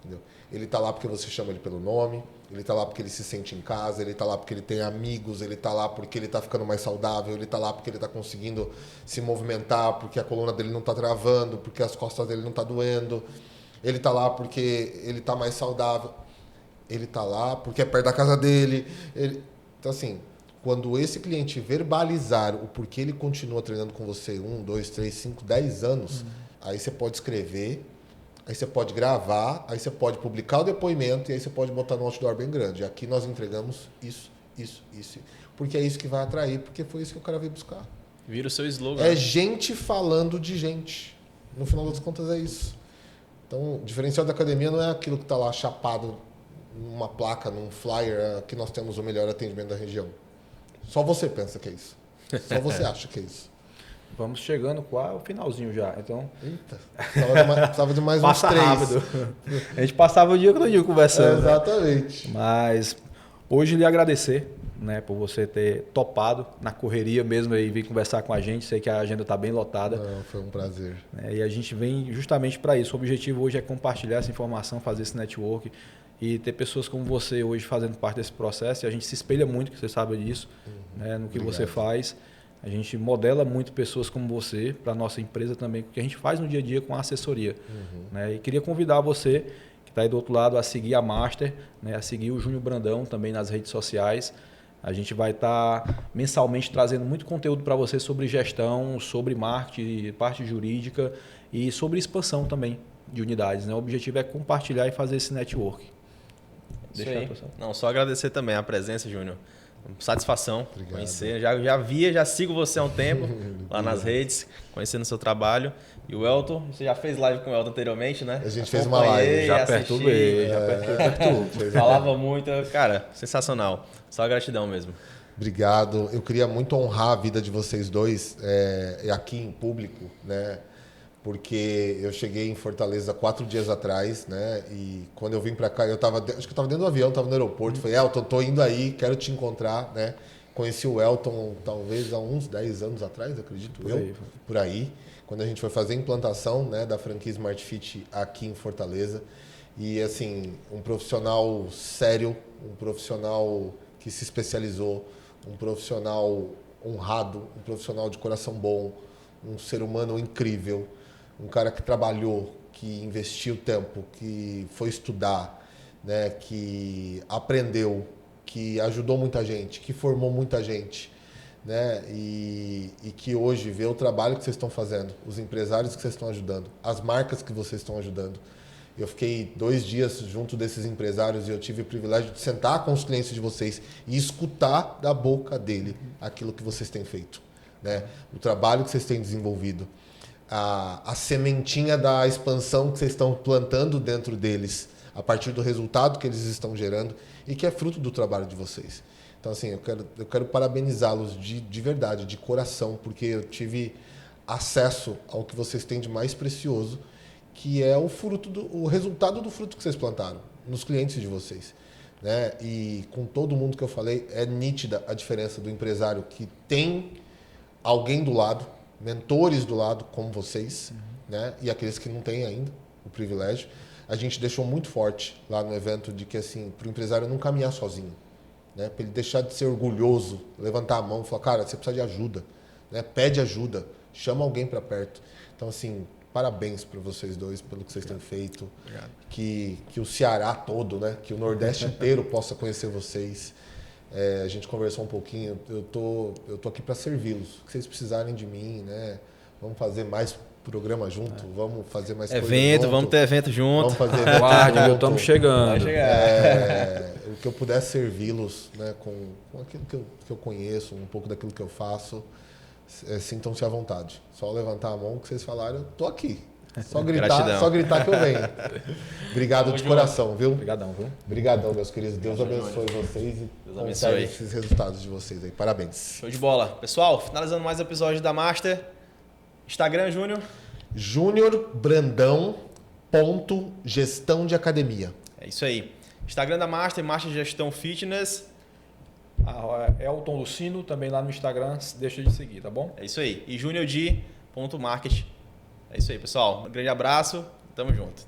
Entendeu? Ele está lá porque você chama ele pelo nome, ele está lá porque ele se sente em casa, ele está lá porque ele tem amigos, ele está lá porque ele está ficando mais saudável, ele está lá porque ele está conseguindo se movimentar, porque a coluna dele não está travando, porque as costas dele não estão doendo, ele está lá porque ele está mais saudável, ele está lá porque é perto da casa dele. Então, assim, quando esse cliente verbalizar o porquê ele continua treinando com você 1, 2, 3, 5, 10 anos, aí você pode escrever, aí você pode gravar, aí você pode publicar o depoimento e aí você pode botar no outdoor bem grande. Aqui nós entregamos isso. Porque é isso que vai atrair, porque foi isso que o cara veio buscar. Vira o seu slogan. É gente falando de gente. No final das contas é isso. Então, o diferencial da academia não é aquilo que está lá chapado numa placa, num flyer, que nós temos o melhor atendimento da região. Só você pensa que é isso. Só você acha que é isso. Vamos chegando quase ao finalzinho já. Então, eita, precisava de mais uns 3. Rápido. A gente passava o dia todo dia conversando. Exatamente. Né? Mas hoje lhe agradecer, né, por você ter topado na correria mesmo e vir conversar com a gente. Sei que a agenda está bem lotada. Não, foi um prazer. E a gente vem justamente para isso. O objetivo hoje é compartilhar essa informação, fazer esse network e ter pessoas como você hoje fazendo parte desse processo. E a gente se espelha muito, que você sabe disso, né, no que você faz. A gente modela muito pessoas como você para a nossa empresa também, porque a gente faz no dia a dia com a assessoria. Né? E queria convidar você, que está aí do outro lado, a seguir a Master, né? A seguir o Júnior Brandão também nas redes sociais. A gente vai estar mensalmente trazendo muito conteúdo para você sobre gestão, sobre marketing, parte jurídica e sobre expansão também de unidades. Né? O objetivo é compartilhar e fazer esse network. deixar a pessoa. Não, só agradecer também a presença, Júnior. Satisfação conhecer. Já sigo você há um tempo lá nas redes, conhecendo o seu trabalho. E o Elton, você já fez live com o Elton anteriormente, né? A gente fez uma live, já perturbei. Falava muito, cara, sensacional. Só gratidão mesmo. Obrigado. Eu queria muito honrar a vida de vocês dois aqui em público, né? Porque eu cheguei em Fortaleza 4 dias atrás, né? E quando eu vim para cá, acho que eu estava dentro do avião, estava no aeroporto. Falei, Elton, tô indo aí, quero te encontrar, né? Conheci o Elton talvez há uns 10 anos atrás, acredito por aí, quando a gente foi fazer a implantação, né, da franquia Smart Fit aqui em Fortaleza. E assim, um profissional sério, um profissional que se especializou, um profissional honrado, um profissional de coração bom, um ser humano incrível, um cara que trabalhou, que investiu tempo, que foi estudar, né, que aprendeu, que ajudou muita gente, que formou muita gente, né, e que hoje vê o trabalho que vocês estão fazendo, os empresários que vocês estão ajudando, as marcas que vocês estão ajudando. Eu fiquei 2 dias junto desses empresários e eu tive o privilégio de sentar com os clientes de vocês e escutar da boca dele aquilo que vocês têm feito, né? O trabalho que vocês têm desenvolvido, a sementinha da expansão que vocês estão plantando dentro deles, a partir do resultado que eles estão gerando e que é fruto do trabalho de vocês. Então, assim, eu quero parabenizá-los de verdade, de coração, porque eu tive acesso ao que vocês têm de mais precioso, que é o resultado do fruto que vocês plantaram nos clientes de vocês, né? E com todo mundo que eu falei, é nítida a diferença do empresário que tem alguém do lado, mentores do lado como vocês, né? E aqueles que não têm ainda o privilégio. A gente deixou muito forte lá no evento de que, assim, para o empresário não caminhar sozinho, né? Para ele deixar de ser orgulhoso, levantar a mão e falar, cara, você precisa de ajuda, né? Pede ajuda, chama alguém para perto. Então, assim, parabéns para vocês dois pelo que vocês têm feito. Obrigado. Que o Ceará todo, né? Que o Nordeste inteiro possa conhecer vocês. A gente conversou um pouquinho. Eu tô aqui para servi-los. Se vocês precisarem de mim, né? Vamos fazer mais programa junto. Vamos fazer mais evento, vamos ter evento junto. Vamos fazer evento junto. Estamos chegando. Vai chegar. O que eu puder servi-los, né? Com aquilo que eu conheço, um pouco daquilo que eu faço. Sintam-se à vontade. Só levantar a mão que vocês falaram, eu tô aqui. Só gritar que eu venho. Obrigado de coração, viu? Obrigadão, viu? Obrigadão, meus queridos. Deus abençoe vocês e conserve esses resultados de vocês aí. Parabéns. Show de bola. Pessoal, finalizando mais um episódio da Master. Instagram, Júnior? Júnior Brandão .gestão de academia. É isso aí. Instagram da Master, Master Gestão Fitness. Elton Lucino, também lá no Instagram, deixa de seguir, tá bom? É isso aí. E juniord.market. É isso aí, pessoal. Um grande abraço. Tamo junto.